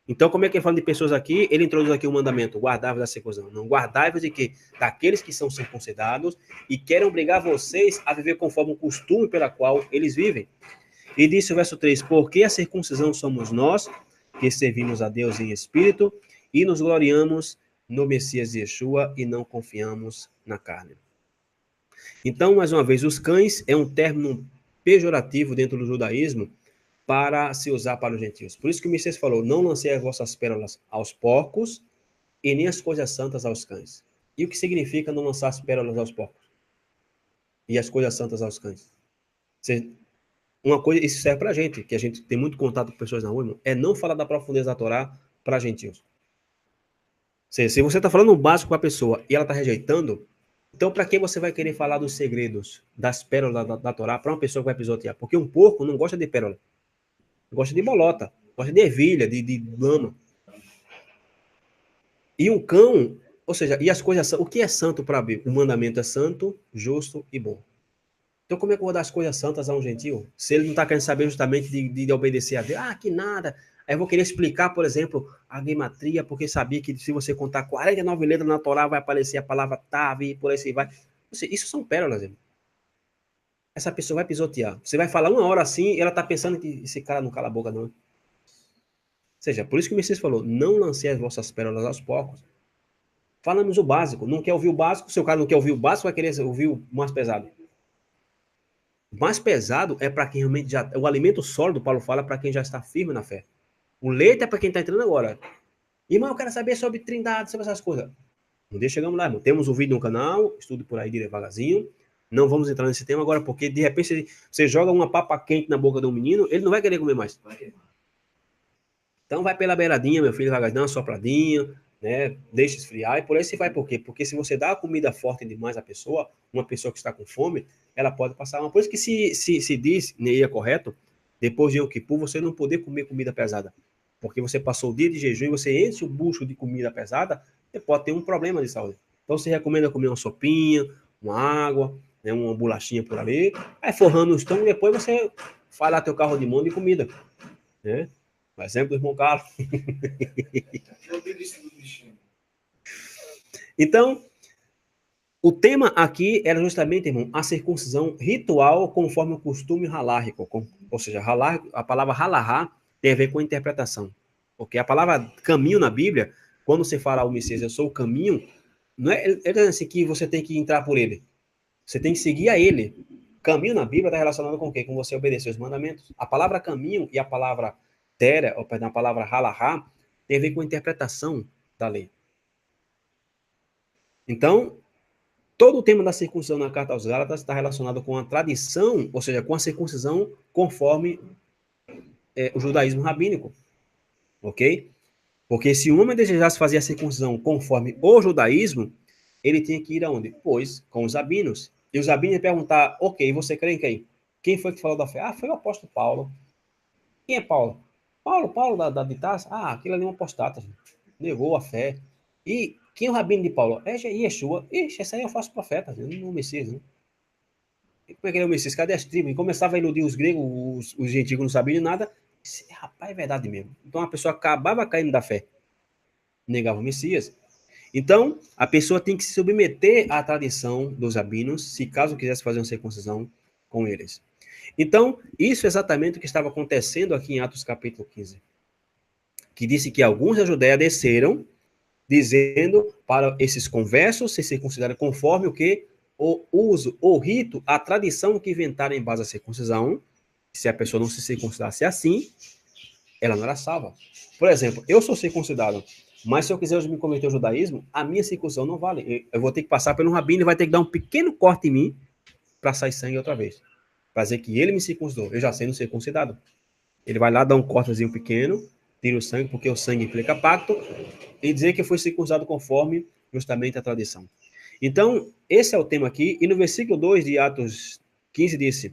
Então, como é que ele fala de pessoas aqui? Ele introduz aqui o mandamento, guardai-vos da circuncisão. Não, guardai-vos de quê? Daqueles que são circuncidados e querem obrigar vocês a viver conforme o costume pela qual eles vivem. E disse o verso 3, porque a circuncisão somos nós, que servimos a Deus em espírito e nos gloriamos no Messias Yeshua e não confiamos na carne. Então, mais uma vez, os cães é um término pejorativo dentro do judaísmo para se usar para os gentios. Por isso que o Messias falou, não lancei as vossas pérolas aos porcos e nem as coisas santas aos cães. E o que significa não lançar as pérolas aos porcos? E as coisas santas aos cães? Uma coisa, isso serve para a gente, que a gente tem muito contato com pessoas na rua, irmão, é não falar da profundeza da Torá para gentios. Se você está falando o básico para a pessoa e ela está rejeitando, então para que você vai querer falar dos segredos, das pérolas da Torá para uma pessoa que vai pisotear? Porque um porco não gosta de pérola. Gosta de bolota, gosta de ervilha, de lama. E um cão, ou seja, e as coisas, o que é santo para a Bíblia? O mandamento é santo, justo e bom. Então, como é que eu vou dar as coisas santas a um gentil? Se ele não está querendo saber justamente de obedecer a Deus. Ah, que nada. Aí eu vou querer explicar, por exemplo, a gematria, porque sabia que se você contar 49 letras na Torá, vai aparecer a palavra Tav e por aí você vai. Isso são pérolas, irmão. Essa pessoa vai pisotear. Você vai falar uma hora assim e ela está pensando que esse cara não cala a boca, não. Ou seja, por isso que o Messias falou, não lancei as vossas pérolas aos porcos. Falamos o básico. Não quer ouvir o básico, se o cara não quer ouvir o básico, vai querer ouvir o mais pesado. O mais pesado é para quem realmente já... O alimento sólido, Paulo fala, para quem já está firme na fé. O leite é para quem está entrando agora. Irmão, eu quero saber sobre trindade, sobre essas coisas. Um dia chegamos lá, irmão. Temos um vídeo no canal, estudo por aí devagarzinho. Não vamos entrar nesse tema agora, porque de repente você joga uma papa quente na boca de um menino, ele não vai querer comer mais. Então vai pela beiradinha, meu filho, devagarzinho, dá uma sopradinha, né? Deixa esfriar e por aí você vai. Por quê? Porque se você dá a comida forte demais à pessoa, uma pessoa que está com fome, ela pode passar uma. Por isso que se diz, e é correto, depois de Yom Kippur, você não poder comer comida pesada. Porque você passou o dia de jejum e você enche o bucho de comida pesada, você pode ter um problema de saúde. Então você recomenda comer uma sopinha, uma água, né, uma bolachinha por ali, aí forrando o estômago, e depois você faz lá teu carro de mão de comida. Né? Por exemplo do irmão Carlos. Então, o tema aqui era justamente, irmão, a circuncisão ritual conforme o costume halárrico. Ou seja, a palavra halahá tem a ver com a interpretação. Porque a palavra caminho na Bíblia, quando você fala ao Messias, eu sou o caminho, não é assim que você tem que entrar por ele. Você tem que seguir a ele. Caminho na Bíblia está relacionado com o quê? Com você obedecer os mandamentos. A palavra caminho e a palavra tera, ou perdão, a palavra halahá, tem a ver com a interpretação da lei. Então, todo o tema da circuncisão na carta aos Gálatas está relacionado com a tradição, ou seja, com a circuncisão conforme o judaísmo rabínico, ok? Porque se o homem desejasse fazer a circuncisão conforme o judaísmo, ele tinha que ir aonde? Pois, com os rabinos. E os rabinos iam perguntar, ok, você crê em quem? Quem foi que falou da fé? Ah, foi o apóstolo Paulo. Quem é Paulo? Paulo de Tarso? Ah, aquele ali é um apostata. Negou a fé. E quem é o rabino de Paulo? É Yeshua. Ixi, esse aí é o falso profeta, não é o Messias, não. E como é que ele é o Messias? Cadê as tribos? E começava a iludir os gregos, os gentios não sabiam de nada. Esse, rapaz, é verdade mesmo. Então a pessoa acabava caindo da fé. Negava o Messias. Então, a pessoa tem que se submeter à tradição dos rabinos, se caso quisesse fazer uma circuncisão com eles. Então, isso é exatamente o que estava acontecendo aqui em Atos capítulo 15, que disse que alguns da Judéia desceram, dizendo para esses conversos se circuncidarem conforme o que? O uso, o rito, a tradição que inventaram em base à circuncisão. Se a pessoa não se circuncidasse assim, ela não era salva. Por exemplo, eu sou circuncidado, mas se eu quiser me converter ao judaísmo, a minha circuncisão não vale. Eu vou ter que passar pelo rabino e vai ter que dar um pequeno corte em mim para sair sangue outra vez. Para dizer que ele me circuncidou, eu já sendo circuncidado. Ele vai lá dar um cortezinho pequeno, tira o sangue, porque o sangue implica pacto, e dizer que foi circuncidado conforme justamente a tradição. Então, esse é o tema aqui, e no versículo 2 de Atos 15 disse: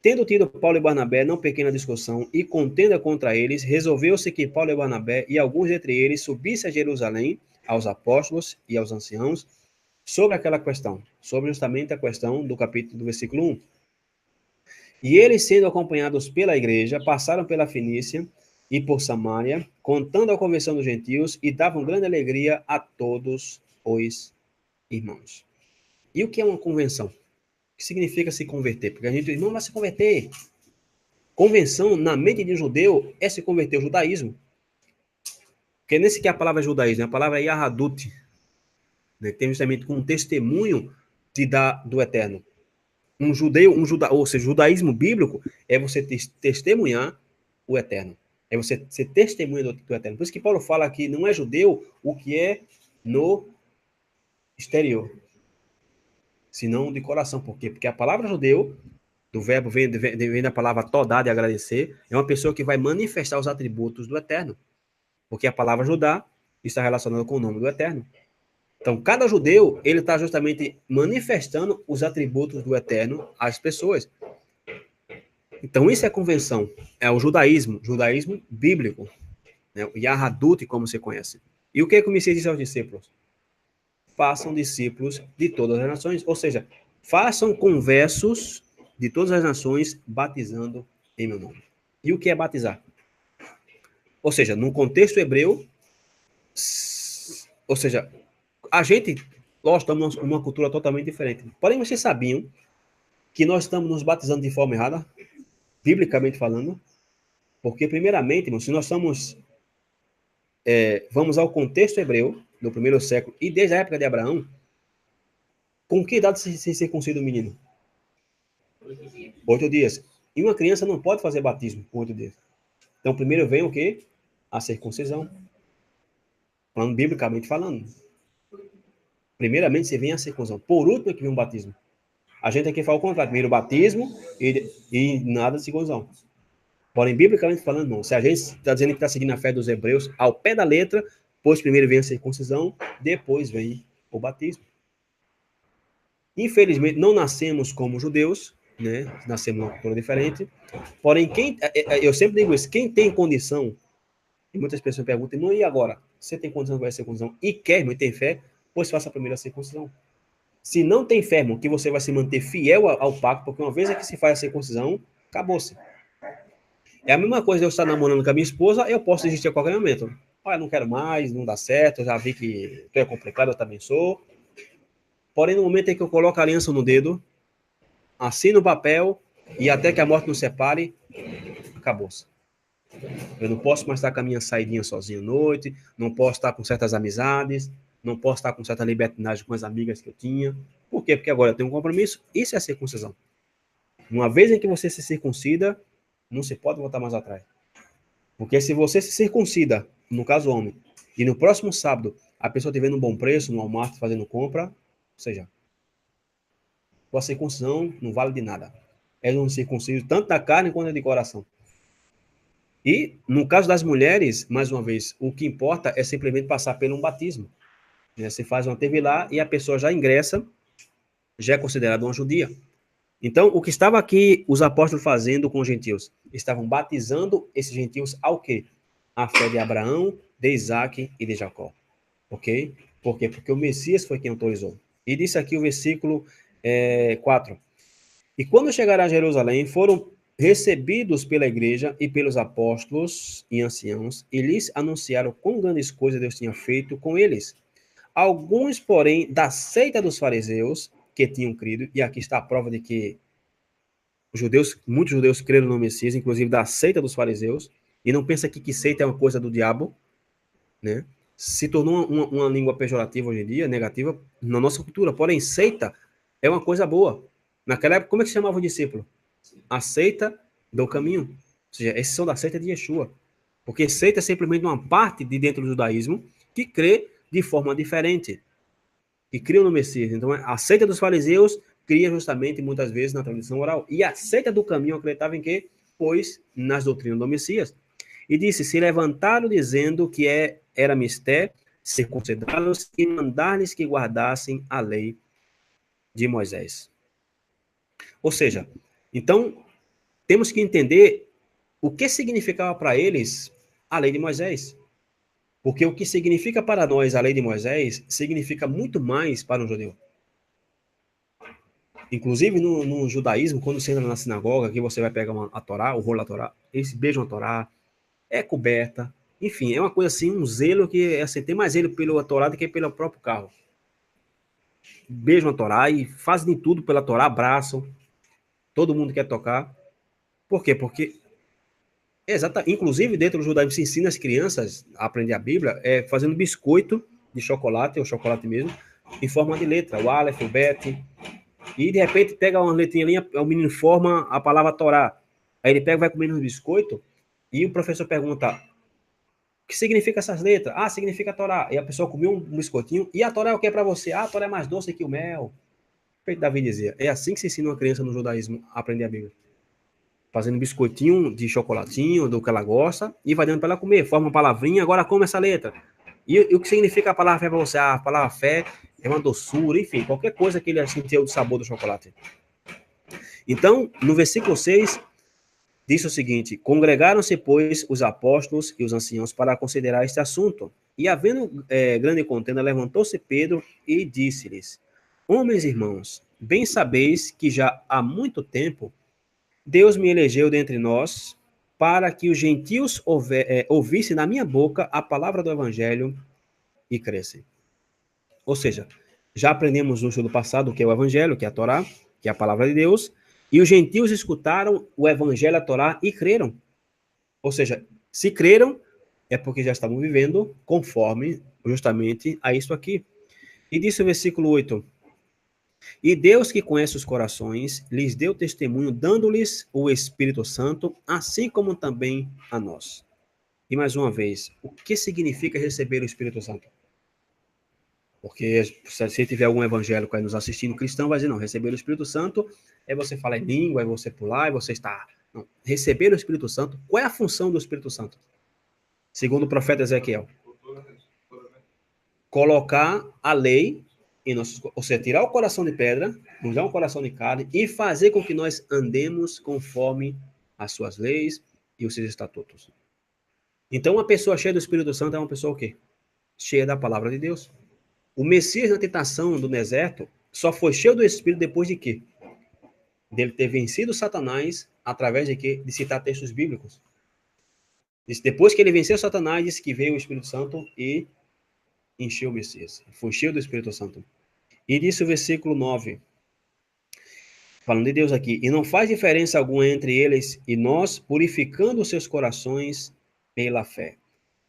tendo tido Paulo e Barnabé não pequena discussão e contenda contra eles, resolveu-se que Paulo e Barnabé e alguns entre eles subissem a Jerusalém aos apóstolos e aos anciãos sobre aquela questão, sobre justamente a questão do capítulo do versículo 1. E eles, sendo acompanhados pela igreja, passaram pela Fenícia e por Samaria, contando a conversão dos gentios e davam grande alegria a todos os irmãos. E o que é uma convenção? O que significa se converter? Porque a gente diz, não vai se converter. Convenção, na mente de um judeu, é se converter ao judaísmo. Porque nesse que é a palavra judaísmo, a palavra é Yahadut, né? Tem justamente com um testemunho do eterno. Ou seja, judaísmo bíblico é você testemunhar o eterno. É você ser testemunha do eterno. Por isso que Paulo fala que não é judeu o que é no exterior, senão de coração. Por quê? Porque a palavra judeu, do verbo vem da palavra todá, de agradecer, é uma pessoa que vai manifestar os atributos do eterno. Porque a palavra Judá está relacionada com o nome do eterno. Então, cada judeu, ele está justamente manifestando os atributos do eterno às pessoas. Então, isso é a convenção. É o judaísmo bíblico. Né? O Yahadut, como se conhece. E o que o Messias disse aos discípulos? Façam discípulos de todas as nações. Ou seja, façam conversos de todas as nações, batizando em meu nome. E o que é batizar? Ou seja, no contexto hebreu, ou seja, a gente, nós estamos numa cultura totalmente diferente. Porém, vocês sabiam que nós estamos nos batizando de forma errada, biblicamente falando? Porque, primeiramente, irmão, se nós vamos ao contexto hebreu do primeiro século e desde a época de Abraão, com que idade se circuncida o menino? 8 dias. E uma criança não pode fazer batismo com 8 dias. Então, primeiro vem o quê? A circuncisão. Falando biblicamente falando. Primeiramente, você vem a circuncisão. Por último, é que vem o batismo. A gente aqui fala o contrário. Primeiro o batismo e nada de circuncisão. Porém, biblicamente falando, não. Se a gente está dizendo que está seguindo a fé dos hebreus ao pé da letra, pois primeiro vem a circuncisão, depois vem o batismo. Infelizmente, não nascemos como judeus, né? Nascemos numa cultura diferente. Porém, eu sempre digo isso, quem tem condição, e muitas pessoas perguntam, não, e agora? Você tem condição de fazer a circuncisão e quer, mas tem fé, pois faça a primeira circuncisão. Se não tem fé, irmão, que você vai se manter fiel ao pacto, porque uma vez que se faz a circuncisão, acabou-se. É a mesma coisa de eu estar namorando com a minha esposa, eu posso desistir a qualquer momento. Olha, não quero mais, não dá certo, eu já vi que tu é complicado, eu também sou. Porém, no momento em que eu coloco a aliança no dedo, assino o papel e até que a morte nos separe, acabou-se. Eu não posso mais estar com a minha saidinha sozinho à noite, não posso estar com certas amizades, não posso estar com certa libertinagem com as amigas que eu tinha. Por quê? Porque agora eu tenho um compromisso. Isso é a circuncisão. Uma vez em que você se circuncida, não se pode voltar mais atrás. Porque se você se circuncida, no caso homem, e no próximo sábado a pessoa estiver num bom preço, no Walmart fazendo compra, ou seja, a circuncisão não vale de nada. É um circunciso tanto da carne quanto de coração. E, no caso das mulheres, mais uma vez, o que importa é simplesmente passar por um batismo. Né? Você faz uma TV lá e a pessoa já ingressa, já é considerada uma judia. Então, o que estava aqui os apóstolos fazendo com os gentios? Estavam batizando esses gentios ao quê? A fé de Abraão, de Isaac e de Jacó. Ok? Por quê? Porque o Messias foi quem autorizou. E disse aqui o versículo 4. E quando chegaram a Jerusalém, foram recebidos pela igreja e pelos apóstolos e anciãos, e lhes anunciaram quão grandes coisas Deus tinha feito com eles. Alguns, porém, da seita dos fariseus, que tinham crido, e aqui está a prova de que os judeus, muitos judeus creram no Messias, inclusive da seita dos fariseus, e não pensa que seita é uma coisa do diabo, né? Se tornou uma língua pejorativa hoje em dia, negativa, na nossa cultura. Porém, seita é uma coisa boa. Naquela época, como é que se chamava o discípulo? A seita do caminho. Ou seja, esses são da seita de Yeshua. Porque seita é simplesmente uma parte de dentro do judaísmo que crê de forma diferente. Que criam no Messias. Então, a seita dos fariseus cria justamente, muitas vezes, na tradição oral. E a seita do caminho acreditava em quê? Pois nas doutrinas do Messias. E disse, se levantaram dizendo que era mister circuncidá-los e mandar-lhes que guardassem a lei de Moisés. Ou seja, então, temos que entender o que significava para eles a lei de Moisés. Porque o que significa para nós a lei de Moisés significa muito mais para um judeu. Inclusive, no judaísmo, quando você entra na sinagoga, que você vai pegar a Torá, o rolo da Torá, eles beijam a Torá, é coberta, enfim, é uma coisa assim, um zelo que assim, tem mais zelo pela Torá do que pelo próprio carro. Beijam a Torá e fazem de tudo pela Torá, abraçam, todo mundo quer tocar. Por quê? Porque, inclusive, dentro do judaísmo se ensina as crianças a aprender a Bíblia fazendo biscoito de chocolate, ou chocolate mesmo, em forma de letra, o Aleph, o Bet, e de repente pega uma letrinha ali, o menino forma a palavra Torá. Aí ele pega, vai comendo um biscoito, e o professor pergunta, o que significa essas letras? Ah, significa Torá. E a pessoa comeu um biscoitinho, e a Torá é o que é para você? Ah, a Torá é mais doce que o mel. Feito Davi dizia, é assim que se ensina uma criança no judaísmo a aprender a Bíblia. Fazendo biscoitinho de chocolatinho, do que ela gosta, e vai dando para ela comer. Forma uma palavrinha, agora come essa letra. E o que significa a palavra fé para você? Ah, a palavra fé é uma doçura, enfim, qualquer coisa que ele sentiu o sabor do chocolate. Então, no versículo 6, diz o seguinte, congregaram-se, pois, os apóstolos e os anciãos para considerar este assunto. E, havendo grande contenda, levantou-se Pedro e disse-lhes, homens e irmãos, bem sabeis que já há muito tempo Deus me elegeu dentre nós para que os gentios ouvissem na minha boca a palavra do evangelho e crescem. Ou seja, já aprendemos no estudo passado o que é o evangelho, que é a Torá, que é a palavra de Deus, e os gentios escutaram o evangelho, a Torá, e creram. Ou seja, se creram, é porque já estavam vivendo conforme justamente a isso aqui. E disse o versículo 8, e Deus que conhece os corações, lhes deu testemunho, dando-lhes o Espírito Santo, assim como também a nós. E mais uma vez, o que significa receber o Espírito Santo? Porque se tiver algum evangélico aí nos assistindo, cristão, vai dizer, não, receber o Espírito Santo é você falar em língua, é você pular, é você estar... Não, receber o Espírito Santo, qual é a função do Espírito Santo? Segundo o profeta Ezequiel. Colocar a lei em nossos... Ou seja, tirar o coração de pedra, nos dar um coração de carne e fazer com que nós andemos conforme as suas leis e os seus estatutos. Então, uma pessoa cheia do Espírito Santo é uma pessoa o quê? Cheia da palavra de Deus. O Messias na tentação do deserto só foi cheio do Espírito depois de quê? Dele ter vencido Satanás através de quê? De citar textos bíblicos. Depois que ele venceu Satanás, disse que veio o Espírito Santo e encheu o Messias. Foi cheio do Espírito Santo. E disse o versículo 9, falando de Deus aqui, e não faz diferença alguma entre eles e nós, purificando os seus corações pela fé.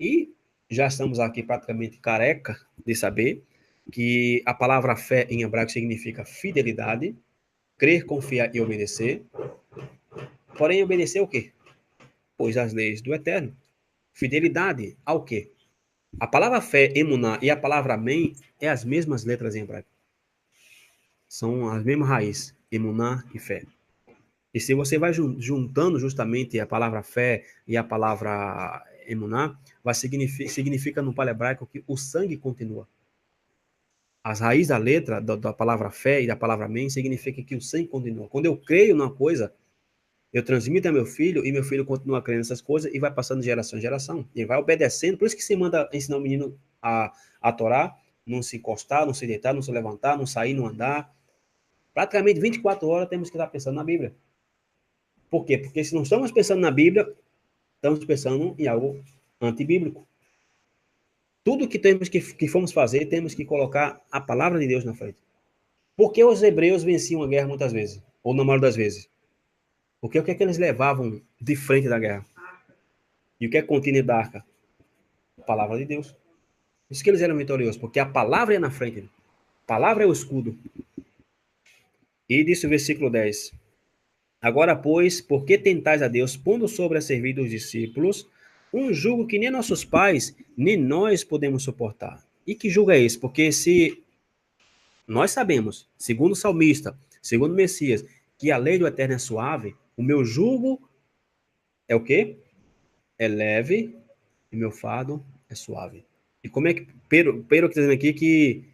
E já estamos aqui praticamente careca de saber que a palavra fé em hebraico significa fidelidade, crer, confiar e obedecer. Porém, obedecer o quê? Pois as leis do Eterno. Fidelidade ao quê? A palavra fé, emuná, e a palavra amém é as mesmas letras em hebraico. São as mesmas raízes, emuná e fé. E se você vai juntando justamente a palavra fé e a palavra emuná, significa no palhebraico que o sangue continua. As raízes da letra, da palavra fé e da palavra amém, significa que o sangue continua. Quando eu creio numa coisa, eu transmito a meu filho e meu filho continua crendo nessas coisas e vai passando de geração em geração. Ele vai obedecendo. Por isso que se manda ensinar o menino a Torá, não se encostar, não se deitar, não se levantar, não sair, não andar. Praticamente 24 horas temos que estar pensando na Bíblia. Por quê? Porque se não estamos pensando na Bíblia, estamos pensando em algo antibíblico. Tudo que temos que fomos fazer, temos que colocar a palavra de Deus na frente. Por que os hebreus venciam a guerra muitas vezes? Ou na maioria das vezes? Porque o que é que eles levavam de frente da guerra? E o que é contínuo da arca? A palavra de Deus. Por isso que eles eram vitoriosos, porque a palavra é na frente. A palavra é o escudo. E disse o versículo 10. Agora, pois, por que tentais a Deus, pondo sobre a servir dos discípulos um jugo que nem nossos pais, nem nós podemos suportar? E que jugo é esse? Porque se nós sabemos, segundo o salmista, segundo o Messias, que a lei do Eterno é suave, o meu jugo é o quê? É leve e meu fardo é suave. E como é que Pedro está dizendo aqui que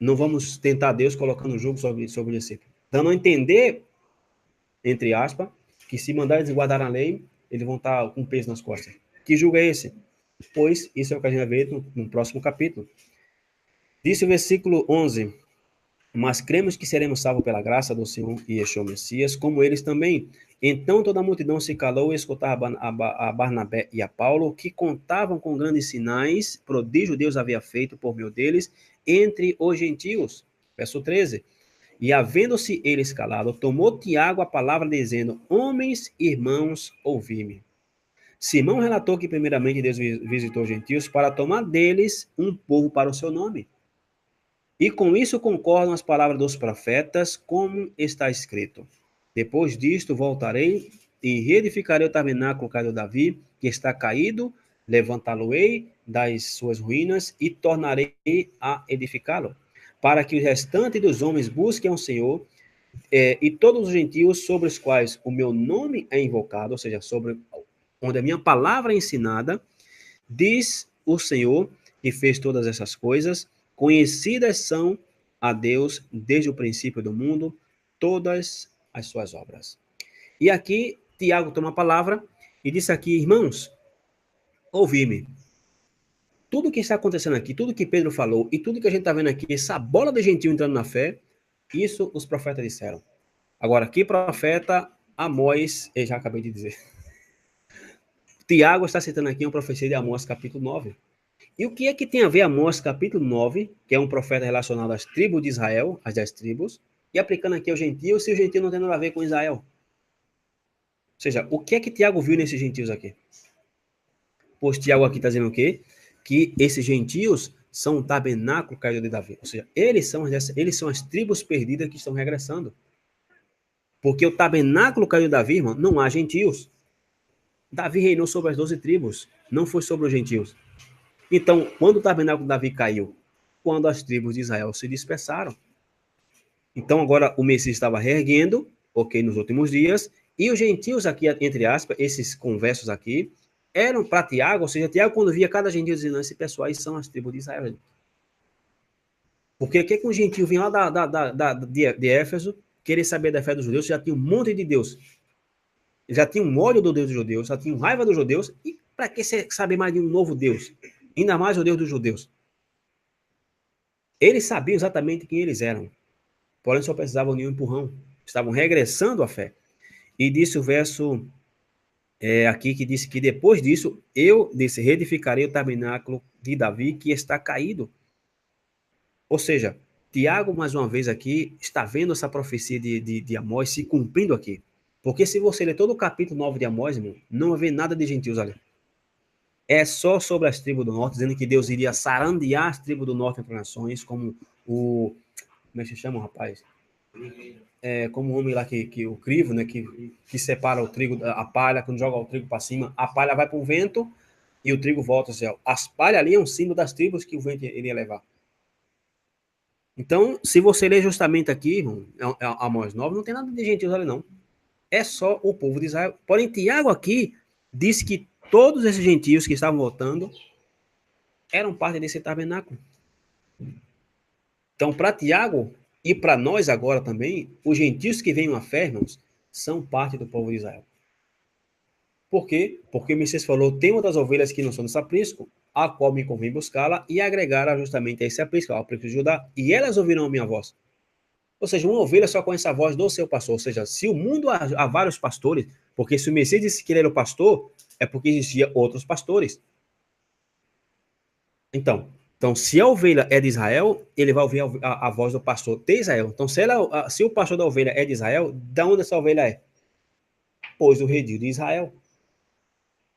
não vamos tentar Deus colocando o jugo sobre o discípulo? Dando a entender, entre aspas, que se mandar eles guardar a lei, eles vão estar com peso nas costas. Que jugo é esse? Pois isso é o que a gente vai ver no próximo capítulo. Disse o versículo 11: mas cremos que seremos salvos pela graça do Senhor e Yeshua Messias, como eles também. Então toda a multidão se calou e escutava a Barnabé e a Paulo, que contavam com grandes sinais, prodígio Deus havia feito por meio deles, entre os gentios. Verso 13. E havendo-se eles calado, tomou Tiago a palavra, dizendo: homens, irmãos, ouvi-me. Simão relatou que primeiramente Deus visitou os gentios para tomar deles um povo para o seu nome. E com isso concordam as palavras dos profetas, como está escrito: depois disto voltarei e reedificarei o tabernáculo caído de Davi, que está caído, levantá-lo-ei das suas ruínas e tornarei a edificá-lo, para que o restante dos homens busquem ao Senhor, e todos os gentios sobre os quais o meu nome é invocado, ou seja, sobre onde a minha palavra é ensinada, diz o Senhor que fez todas essas coisas, conhecidas são a Deus desde o princípio do mundo todas as suas obras. E aqui Tiago toma a palavra e disse aqui: irmãos, ouvi-me. Tudo que está acontecendo aqui, tudo que Pedro falou e tudo que a gente está vendo aqui, essa bola de gentil entrando na fé, isso os profetas disseram. Agora, que profeta? Amós, eu já acabei de dizer. Tiago está citando aqui uma profecia de Amós, capítulo 9. E o que é que tem a ver Amós, capítulo 9, que é um profeta relacionado às tribos de Israel, às 10 tribos, e aplicando aqui ao gentio, se o gentio não tem nada a ver com Israel? Ou seja, o que é que Tiago viu nesses gentios aqui? Pois Tiago aqui está dizendo o quê? Que esses gentios são o tabernáculo caído de Davi. Ou seja, eles são as tribos perdidas que estão regressando. Porque o tabernáculo caído de Davi, irmão, não há gentios. Davi reinou sobre as 12 tribos, não foi sobre os gentios. Então, quando o tabernáculo de Davi caiu? Quando as tribos de Israel se dispersaram. Então, agora o Messias estava reerguendo, ok, nos últimos dias, e os gentios aqui, entre aspas, esses conversos aqui, eram para Tiago, ou seja, Tiago, quando via cada gentio, dizia: esse pessoal aí são as tribos de Israel. Porque o que um gentio vinha lá de Éfeso, querer saber da fé dos judeus, já tinha um monte de Deus. Já tinha um ódio do Deus dos judeus, já tinha raiva dos judeus, e para que saber mais de um novo Deus? Ainda mais o Deus dos judeus. Eles sabiam exatamente quem eles eram, porém só precisavam de um empurrão. Estavam regressando à fé. E disse o verso aqui que disse que depois disso, eu reedificarei o tabernáculo de Davi que está caído. Ou seja, Tiago, mais uma vez aqui, está vendo essa profecia de Amós se cumprindo aqui. Porque se você ler todo o capítulo 9 de Amós, irmão, não vai ver nada de gentios ali. É só sobre as tribos do norte, dizendo que Deus iria sarandear as tribos do norte entre nações, como o... Como é que se chama, rapaz? como o homem lá que o crivo, né, que separa o trigo, a palha, quando joga o trigo para cima, a palha vai para o vento e o trigo volta ao céu. As palhas ali é um símbolo das tribos que o vento iria levar. Então, se você ler justamente aqui, irmão, Amós 9, não tem nada de gentios ali, não. É só o povo de Israel. Porém, Tiago aqui diz que todos esses gentios que estavam voltando eram parte desse tabernáculo. Então, para Tiago e para nós agora também, os gentios que vêm a fé, irmãos, são parte do povo de Israel. Por quê? Porque o Messias falou, tem outras ovelhas que não são desse aprisco, a qual me convém buscá-la e agregá-la justamente a esse aprisco, ao aprisco de Judá, e elas ouvirão a minha voz. Ou seja, uma ovelha só conhece a voz do seu pastor. Ou seja, se o mundo há vários pastores, porque se o Messias disse que ele era o pastor, é porque existia outros pastores. Então, se a ovelha é de Israel, ele vai ouvir a voz do pastor de Israel. Então, se o pastor da ovelha é de Israel, de onde essa ovelha é? Pois o redil de Israel.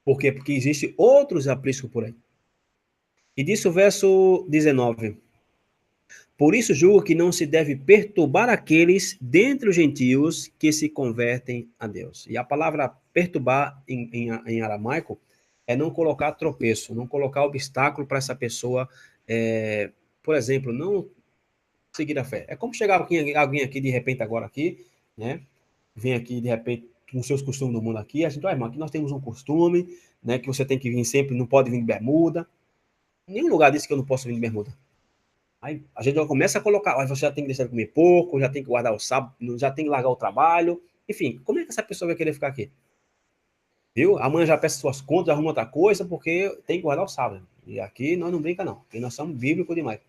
Por quê? Porque existem outros apriscos por aí. E disso o verso 19. Por isso julgo que não se deve perturbar aqueles dentre os gentios que se convertem a Deus. E a palavra perturbar em aramaico é não colocar tropeço, não colocar obstáculo para essa pessoa, por exemplo, não seguir a fé. É como chegar alguém aqui de repente agora aqui, né? Vem aqui de repente com seus costumes do mundo aqui, a gente, irmão, aqui nós temos um costume, né, que você tem que vir sempre, não pode vir de bermuda. Nenhum lugar diz que eu não posso vir de bermuda. Aí a gente já começa a colocar, você já tem que deixar de comer pouco, já tem que guardar o sábado, já tem que largar o trabalho. Enfim, como é que essa pessoa vai querer ficar aqui? Viu? Amanhã já peça suas contas, arruma outra coisa, porque tem que guardar o sábado. E aqui nós não brinca, não. Aqui nós somos bíblicos demais.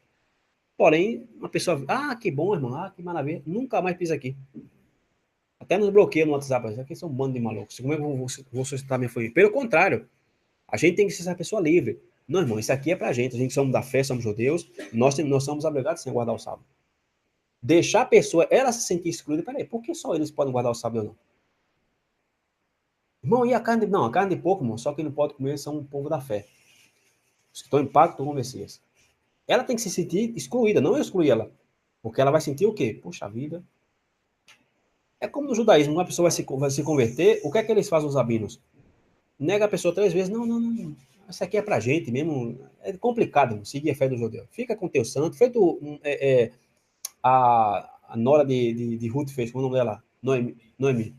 Porém, uma pessoa, que bom, irmão, que maravilha, nunca mais pisa aqui. Até nos bloqueiam no WhatsApp, aqui são um bando de malucos. Como é que eu vou solicitar minha família? Pelo contrário, a gente tem que ser essa pessoa livre. Não, irmão, isso aqui é pra gente. A gente somos da fé, somos judeus, nós somos obrigados a guardar o sábado. Deixar a pessoa, ela se sentir excluída, peraí, por que só eles podem guardar o sábado ou não? Irmão, e a carne? Não, a carne de porco, irmão, só quem não pode comer são o povo da fé. Os que estão em pacto com o Messias. Ela tem que se sentir excluída, não eu excluir ela. Porque ela vai sentir o quê? Puxa vida. É como no judaísmo, uma pessoa vai se converter, o que é que eles fazem os rabinos? Nega a pessoa 3 vezes, não. Isso aqui é pra gente mesmo. É complicado, irmão, seguir a fé do judeu. Fica com teu santo. Feito a nora de Ruth fez, como é o nome dela? Noemi.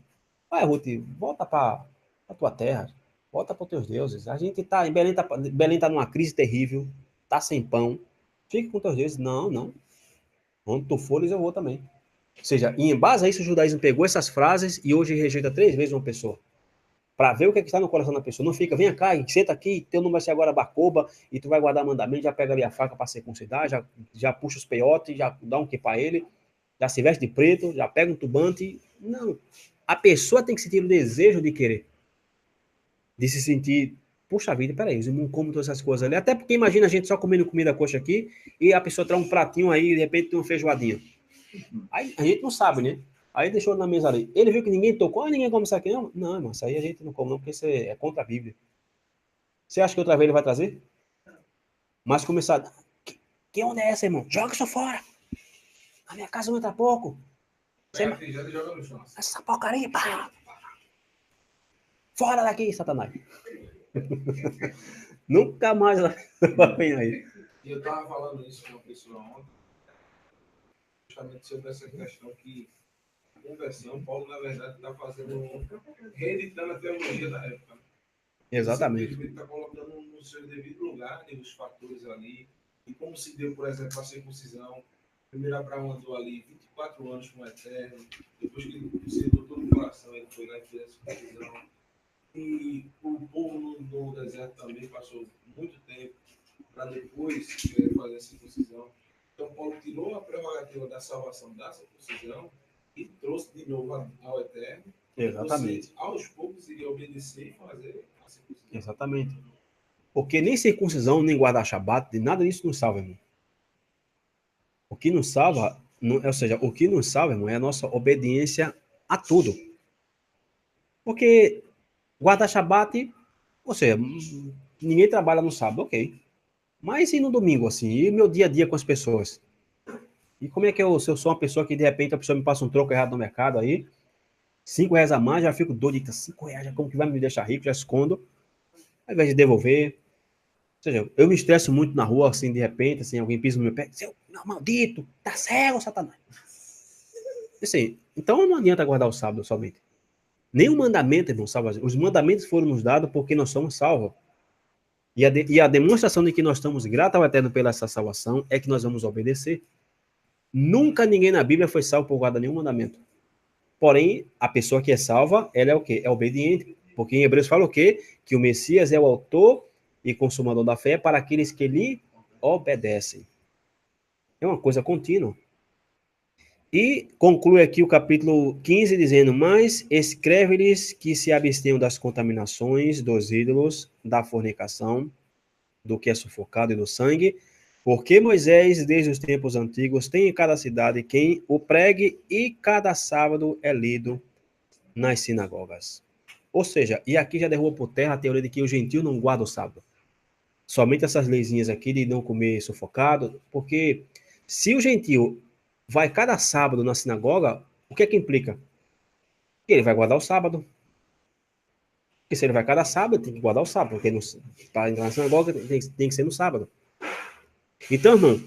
Vai, Ruth, volta para a tua terra, volta para os teus deuses. A gente tá em Belém tá numa crise terrível, tá sem pão. Fica com teus deuses. Não. Onde tu fores, eu vou também. Ou seja, em base a isso, o judaísmo pegou essas frases e hoje rejeita 3 vezes uma pessoa. Para ver o que está no coração da pessoa. Não fica, vem cá, senta aqui, teu nome vai ser agora Bacoba, e tu vai guardar mandamento, já pega ali a faca para circuncidar, já puxa os peiotes, já dá um que para ele, já se veste de preto, já pega um turbante. Não. A pessoa tem que sentir o desejo de querer. De se sentir, puxa vida, peraí, eu não como todas essas coisas ali. Até porque imagina a gente só comendo comida coxa aqui, e a pessoa traz um pratinho aí, e de repente tem uma feijoadinha. Aí a gente não sabe, né? Aí deixou na mesa ali. Ele viu que ninguém tocou, ninguém come isso aqui, não? Não, irmão, isso aí a gente não come, não, porque isso é contra a Bíblia. Você acha que outra vez ele vai trazer? Mas começar. Que onda é essa, irmão? Joga isso fora! A minha casa não entra pouco. Essa porcaria, pá! Fora daqui, Satanás! Nunca mais vai vir aí. E eu estava falando isso com uma pessoa ontem, justamente sobre essa questão que a conversão, Paulo, na verdade, está fazendo, reeditando a teologia da época. Exatamente. Ele está colocando no seu devido lugar, né, os fatores ali, e como se deu, por exemplo, a circuncisão. Primeiro Abraão andou ali 24 anos com o Eterno, depois que ele se todo o coração, ele foi lá e fez a circuncisão. E o povo no deserto também passou muito tempo para depois fazer a circuncisão. Então, Paulo tirou a prerrogativa da salvação da circuncisão e trouxe de novo ao Eterno. Exatamente. Você, aos poucos, iria obedecer e fazer a circuncisão. Exatamente. Porque nem circuncisão, nem guardar shabat, nada disso nos salva, irmão. O que nos salva, ou seja, o que nos salva, irmão, é a nossa obediência a tudo. Porque guardar shabat, ou seja, ninguém trabalha no sábado, ok. Mas e no domingo, assim? E meu dia a dia com as pessoas? E como é que eu, se eu sou uma pessoa que, de repente, a pessoa me passa um troco errado no mercado aí, R$ 5 a mais, já fico doido, R$ 5, como que vai me deixar rico, já escondo, ao invés de devolver. Ou seja, eu me estresso muito na rua, assim, de repente, assim, alguém pisa no meu pé, seu maldito, tá cego, Satanás. Assim, então não adianta guardar o sábado somente. Nem o mandamento, irmão, salva. Os mandamentos foram nos dados porque nós somos salvos. E a demonstração de que nós estamos gratos ao Eterno pela essa salvação é que nós vamos obedecer. Nunca ninguém na Bíblia foi salvo por guardar nenhum mandamento. Porém, a pessoa que é salva, ela é o quê? É obediente. Porque em Hebreus fala o quê? Que o Messias é o autor e consumador da fé para aqueles que lhe obedecem. É uma coisa contínua. E conclui aqui o capítulo 15 dizendo: mas escreve-lhes que se abstenham das contaminações, dos ídolos, da fornicação, do que é sufocado e do sangue, porque Moisés, desde os tempos antigos, tem em cada cidade quem o pregue e cada sábado é lido nas sinagogas. Ou seja, e aqui já derruba por terra a teoria de que o gentio não guarda o sábado. Somente essas leizinhas aqui de não comer sufocado, porque se o gentio vai cada sábado na sinagoga, o que é que implica? Que ele vai guardar o sábado. Porque se ele vai cada sábado, tem que guardar o sábado, porque para entrar na sinagoga tem que ser no sábado. Então, irmão,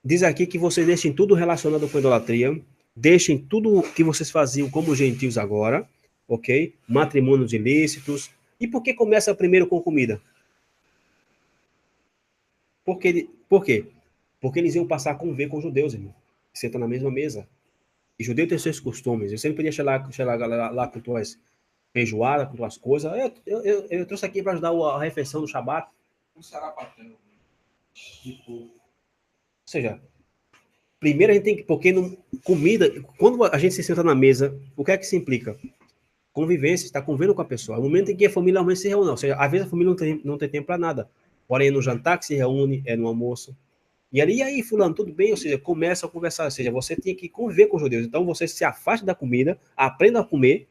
diz aqui que vocês deixem tudo relacionado com idolatria, deixem tudo que vocês faziam como gentios agora, ok? Matrimônios ilícitos. E por que começa primeiro com comida? Por quê? Porque eles iam passar a conviver com os judeus, irmão. Sentam na mesma mesa. E judeu tem seus costumes. Você não podia chegar lá com tuas feijoadas, com tuas coisas. Eu trouxe aqui para ajudar a refeição do Shabat. Um sarapatel. Tipo, Ou seja, primeiro a gente tem que... Porque comida... Quando a gente se senta na mesa, o que é que se implica? Convivência, está convivendo com a pessoa. No momento em que a família realmente se reúne. Ou seja, às vezes a família não tem tempo para nada. Porém, é no jantar que se reúne, é no almoço. E aí, fulano, tudo bem? Ou seja, começa a conversar. Ou seja, você tem que conviver com os judeus. Então, você se afaste da comida, aprenda a comer,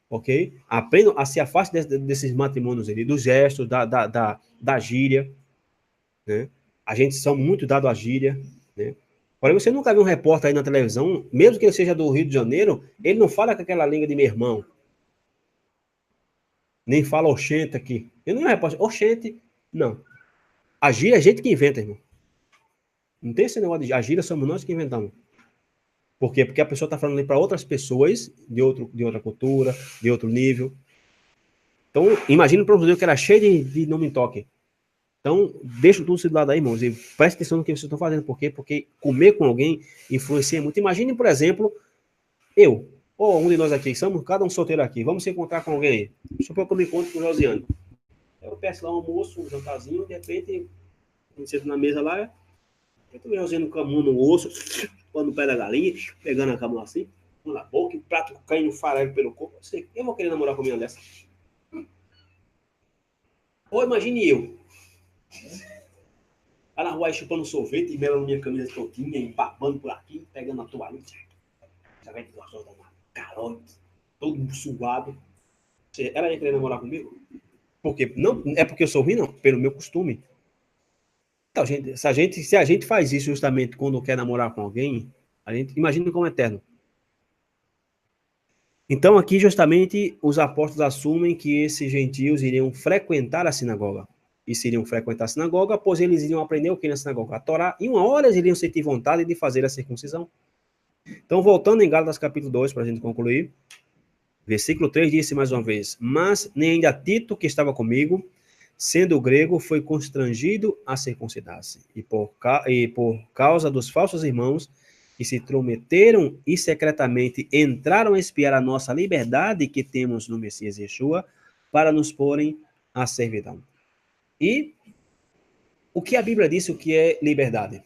ok? Aprenda a se afaste desses matrimônios ali, dos gestos, da gíria, né? A gente são muito dado à gíria, né? Porém, você nunca viu um repórter aí na televisão, mesmo que ele seja do Rio de Janeiro, ele não fala com aquela língua de meu irmão. Nem fala oxente aqui. Ele não é repórter, oxente, não. A gíria é a gente que inventa, irmão. Não tem esse negócio de a gíria, somos nós que inventamos. Por quê? Porque a pessoa está falando ali para outras pessoas de outra cultura, de outro nível. Então, imagina para um judeu que era cheio de não me toque. Então, deixa tudo do lado aí, irmãos, e preste atenção no que vocês estão fazendo. Por quê? Porque comer com alguém influencia muito. Imagine, por exemplo, eu, ou um de nós aqui, somos cada um solteiro aqui, vamos se encontrar com alguém aí. Supor que eu me encontro com o Josiane. Eu peço lá um almoço, um jantarzinho, de repente, a gente senta na mesa lá, eu tô Josiane com a mão no osso, pondo o pé da galinha, pegando a cama assim, na boca, o prato caindo farelo pelo corpo. Eu vou querer namorar com a minha dessa. Ou imagine eu. Lá na rua aí chupando sorvete, e melando minha camisa todinha, e babando por aqui, pegando a toalha. Sorvete gostoso da calote, todo suado. Ela ia querer namorar comigo? Por quê? Não é porque eu sou ruim, não. Pelo meu costume. Então, se a gente faz isso justamente quando quer namorar com alguém, a gente imagina como eterno. Então, aqui, justamente, os apóstolos assumem que esses gentios iriam frequentar a sinagoga. E se iriam frequentar a sinagoga, pois eles iriam aprender o que na sinagoga? A Torá. E uma hora eles iriam sentir vontade de fazer a circuncisão. Então, voltando em Gálatas capítulo 2, para a gente concluir. Versículo 3 disse mais uma vez: mas nem ainda Tito, que estava comigo, sendo grego, foi constrangido a circuncidar-se. E por causa dos falsos irmãos, que se intrometeram e secretamente entraram a espiar a nossa liberdade que temos no Messias Yeshua, para nos porem à servidão. E o que a Bíblia diz o que é liberdade?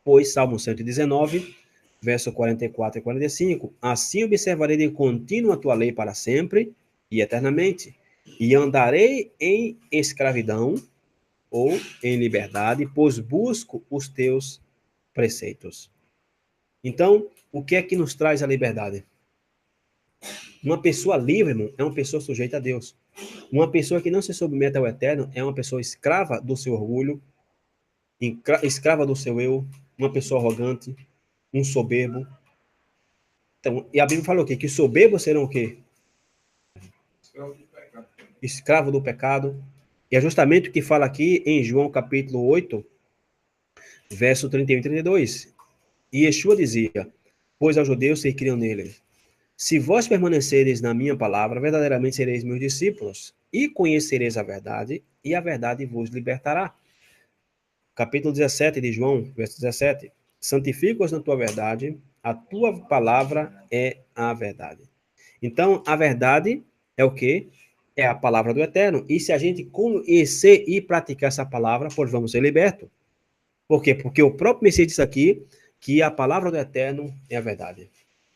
Pois, Salmo 119, verso 44 e 45, assim observarei de contínuo a tua lei para sempre e eternamente, e andarei em escravidão ou em liberdade, pois busco os teus preceitos. Então, o que é que nos traz a liberdade? Uma pessoa livre, irmão, é uma pessoa sujeita a Deus. Uma pessoa que não se submete ao eterno é uma pessoa escrava do seu orgulho, escrava do seu eu, uma pessoa arrogante, um soberbo. Então, e a Bíblia fala o quê? Que soberbos serão o quê? Escravo do pecado. E é justamente o que fala aqui em João capítulo 8, verso 31 e 32. E Yeshua dizia, pois aos judeus se criam nele, se vós permanecereis na minha palavra, verdadeiramente sereis meus discípulos, e conhecereis a verdade, e a verdade vos libertará. Capítulo 17 de João, verso 17. Santifica-os na tua verdade, a tua palavra é a verdade. Então, a verdade é o quê? É a palavra do Eterno. E se a gente conhecer e praticar essa palavra, pois vamos ser libertos. Por quê? Porque o próprio Messias disse aqui que a palavra do Eterno é a verdade.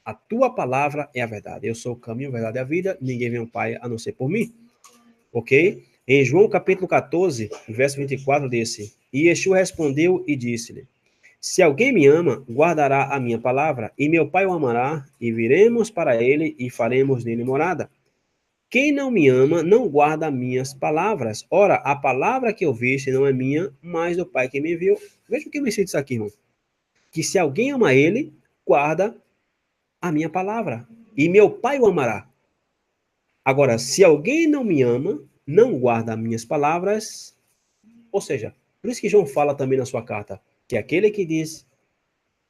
A tua palavra é a verdade. Eu sou o caminho, a verdade e a vida. Ninguém vem ao Pai a não ser por mim. Ok? Em João capítulo 14, verso 24, disse, e Yeshua respondeu e disse-lhe, se alguém me ama, guardará a minha palavra, e meu Pai o amará, e viremos para ele e faremos nele morada. Quem não me ama, não guarda minhas palavras. Ora, a palavra que eu viste não é minha, mas do Pai que me enviou. Veja o que eu me sinto isso aqui, irmão. Que se alguém ama ele, guarda a minha palavra, e meu Pai o amará. Agora, se alguém não me ama, não guarda minhas palavras, ou seja, por isso que João fala também na sua carta, que aquele que diz,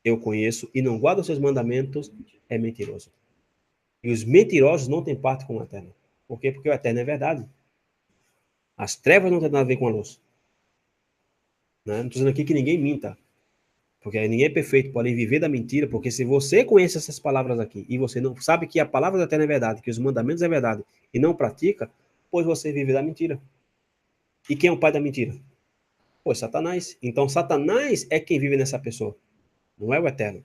eu conheço, e não guarda os seus mandamentos, é mentiroso. E os mentirosos não têm parte com o Eterno. Por quê? Porque o Eterno é verdade. As trevas não têm nada a ver com a luz. Não estou dizendo aqui que ninguém minta, porque ninguém é perfeito, pode viver da mentira, porque se você conhece essas palavras aqui, e você não sabe que a palavra do Eterno é verdade, que os mandamentos é verdade, e não pratica, pois você vive da mentira. E quem é o pai da mentira? Pois Satanás. Então Satanás é quem vive nessa pessoa, não é o Eterno.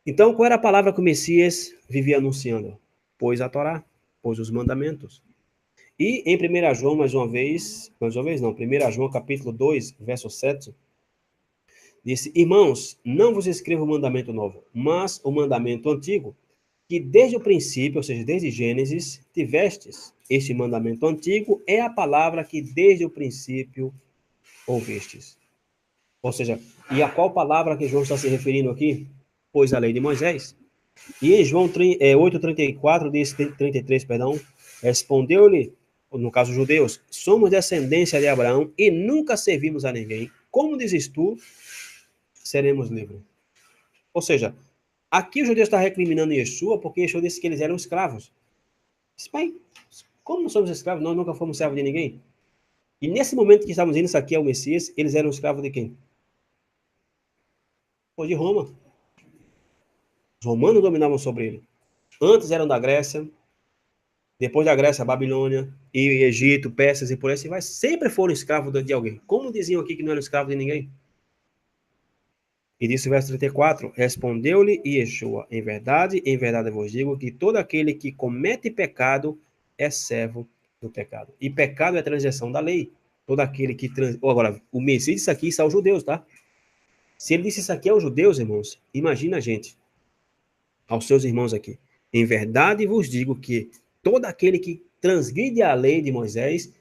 Então qual era a palavra que o Messias vivia anunciando? Pois a Torá, pois os mandamentos. E em 1 João, mais uma vez não, 1 João capítulo 2, verso 7, disse, irmãos, não vos escrevo o mandamento novo, mas o mandamento antigo, que desde o princípio, ou seja, desde Gênesis, tivestes. Este mandamento antigo é a palavra que desde o princípio ouvistes. Ou seja, e a qual palavra que João está se referindo aqui? Pois a lei de Moisés. E em João 8,34, diz 33, perdão, respondeu-lhe, no caso os judeus, somos descendência de Abraão e nunca servimos a ninguém. Como dizes tu, seremos livres. Ou seja, aqui o judeu está recriminando Yeshua porque Yeshua disse que eles eram escravos. Pai, como não somos escravos? Nós nunca fomos servos de ninguém. E nesse momento que estamos indo, isso aqui é o Messias, eles eram escravos de quem? Ou de Roma. Os romanos dominavam sobre ele. Antes eram da Grécia, depois da Grécia, Babilônia, e Egito, Persas e por aí vai. Sempre foram escravos de alguém. Como diziam aqui que não eram escravos de ninguém? E disse o verso 34, respondeu-lhe Yeshua, em verdade eu vos digo que todo aquele que comete pecado é servo do pecado. E pecado é transgressão da lei. Todo aquele que... Agora, o Messias disse aqui, isso aos judeus, tá? Se ele disse isso aqui aos judeus, irmãos, imagina a gente, aos seus irmãos aqui. Em verdade vos digo que todo aquele que transgride a lei de Moisés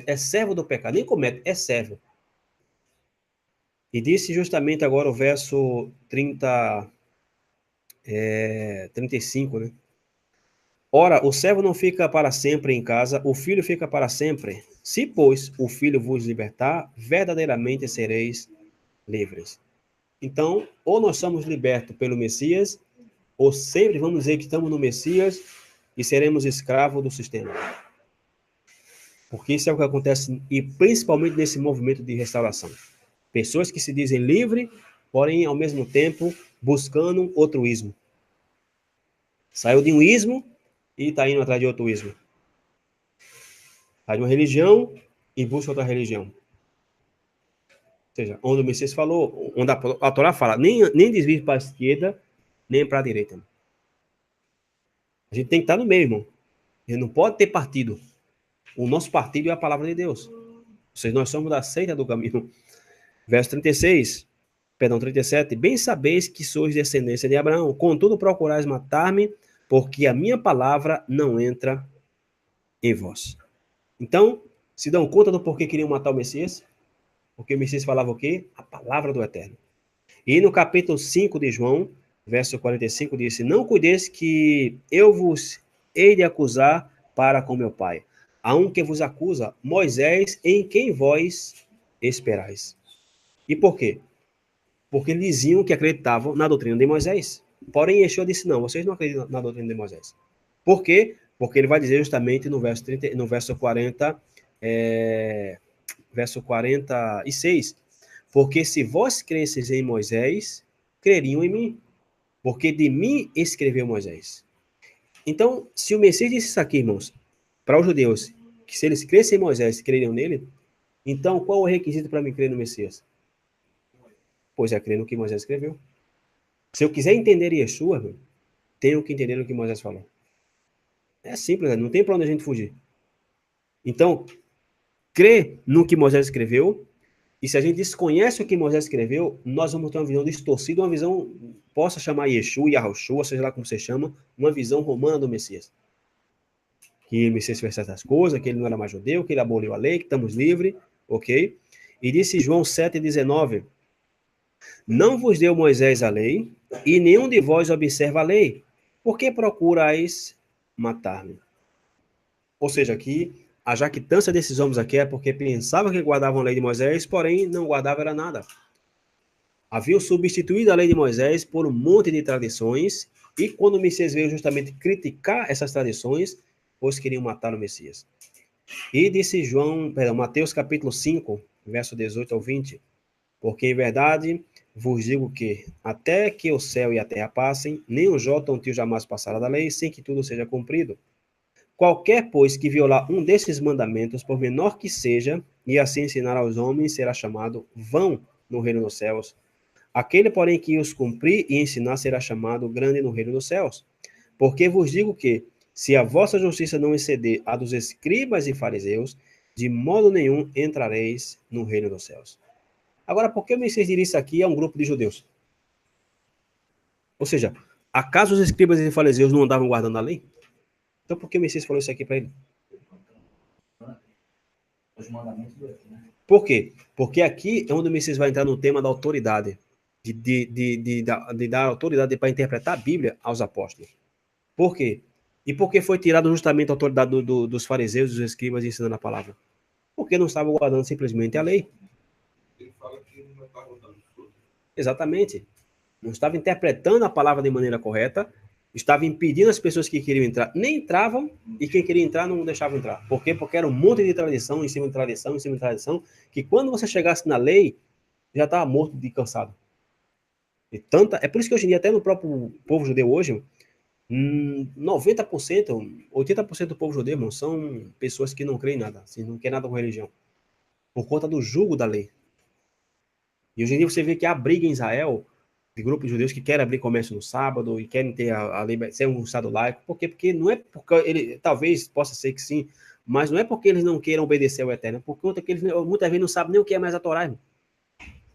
é servo do pecado. Nem comete, é servo. E disse justamente agora o verso 35, né? Ora, o servo não fica para sempre em casa, o filho fica para sempre. Se, pois, o filho vos libertar, verdadeiramente sereis livres. Então, ou nós somos libertos pelo Messias, ou sempre vamos dizer que estamos no Messias e seremos escravos do sistema. Porque isso é o que acontece, e principalmente nesse movimento de restauração. Pessoas que se dizem livres, porém, ao mesmo tempo, buscando outro ismo. Saiu de um ismo e está indo atrás de outro ismo. Sai de uma religião e busca outra religião. Ou seja, onde o Messias falou, onde a Torá fala, nem desvie para a esquerda, nem para a direita. A gente tem que estar no meio, irmão. A gente não pode ter partido. O nosso partido é a palavra de Deus. Ou seja, nós somos da seita do caminho. Verso 37. Bem sabeis que sois descendência de Abraão, contudo procurais matar-me, porque a minha palavra não entra em vós. Então, se dão conta do porquê queriam matar o Messias? Porque o Messias falava o quê? A palavra do Eterno. E no capítulo 5 de João, verso 45, disse: Não cuideis que eu vos hei de acusar para com meu Pai. Há um que vos acusa, Moisés, em quem vós esperais. E por quê? Porque eles diziam que acreditavam na doutrina de Moisés. Porém, Yeshua disse: Não, vocês não acreditam na doutrina de Moisés. Por quê? Porque ele vai dizer justamente no verso, 30, no verso 40, verso 46, porque se vós cresces em Moisés, creriam em mim, porque de mim escreveu Moisés. Então, se o Messias disse isso aqui, irmãos, para os judeus, que se eles crescem em Moisés, creriam nele, então qual o requisito para mim crer no Messias? Pois é, crer no que Moisés escreveu. Se eu quiser entender Yeshua, tenho que entender o que Moisés falou. É simples, né? Não tem para onde a gente fugir. Então, crê no que Moisés escreveu, e se a gente desconhece o que Moisés escreveu, nós vamos ter uma visão distorcida, uma visão, possa chamar Yeshua, Yahushua, seja lá como você chama, uma visão romana do Messias. Que o Messias fez certas coisas, que ele não era mais judeu, que ele aboliu a lei, que estamos livres, ok? E disse João 7,19, não vos deu Moisés a lei, e nenhum de vós observa a lei. Por que procurais matar-me? Ou seja, aqui, a jactância desses homens aqui é porque pensavam que guardavam a lei de Moisés, porém não guardavam era nada. Haviam substituído a lei de Moisés por um monte de tradições, e quando o Messias veio justamente criticar essas tradições, pois queriam matar o Messias. E disse Mateus capítulo 5, verso 18 ao 20, porque em verdade vos digo que, até que o céu e a terra passem, nem um jota ou um tio jamais passará da lei, sem que tudo seja cumprido. Qualquer, pois, que violar um desses mandamentos, por menor que seja, e assim ensinar aos homens, será chamado vão no reino dos céus. Aquele, porém, que os cumprir e ensinar, será chamado grande no reino dos céus. Porque vos digo que, se a vossa justiça não exceder a dos escribas e fariseus, de modo nenhum entrareis no reino dos céus. Agora, por que o Messias diria isso aqui a um grupo de judeus? Ou seja, acaso os escribas e fariseus não andavam guardando a lei? Então, por que o Messias falou isso aqui para ele? Por quê? Porque aqui é onde o Messias vai entrar no tema da autoridade, de dar autoridade para interpretar a Bíblia aos apóstolos. Por quê? E por que foi tirado justamente a autoridade dos fariseus e dos escribas ensinando a palavra? Porque não estavam guardando simplesmente a lei. Ele fala que não está rodando tudo. Exatamente. Não estava interpretando a palavra de maneira correta, estava impedindo as pessoas que queriam entrar, nem entravam, e quem queria entrar não deixava entrar. Por quê? Porque era um monte de tradição, em cima de tradição, em cima de tradição, que quando você chegasse na lei, já estava morto de cansado. E é por isso que hoje em dia, até no próprio povo judeu hoje, 90%, 80% do povo judeu, irmão, são pessoas que não creem em nada, assim, não querem nada com religião, por conta do jugo da lei. E hoje em dia você vê que há briga em Israel de grupos de judeus que querem abrir comércio no sábado e querem ter ser um estado laico. Por quê? Porque não é porque ele, talvez possa ser que sim, mas não é porque eles não queiram obedecer ao Eterno, por conta que eles muitas vezes não sabem nem o que é mais a Torá, irmão.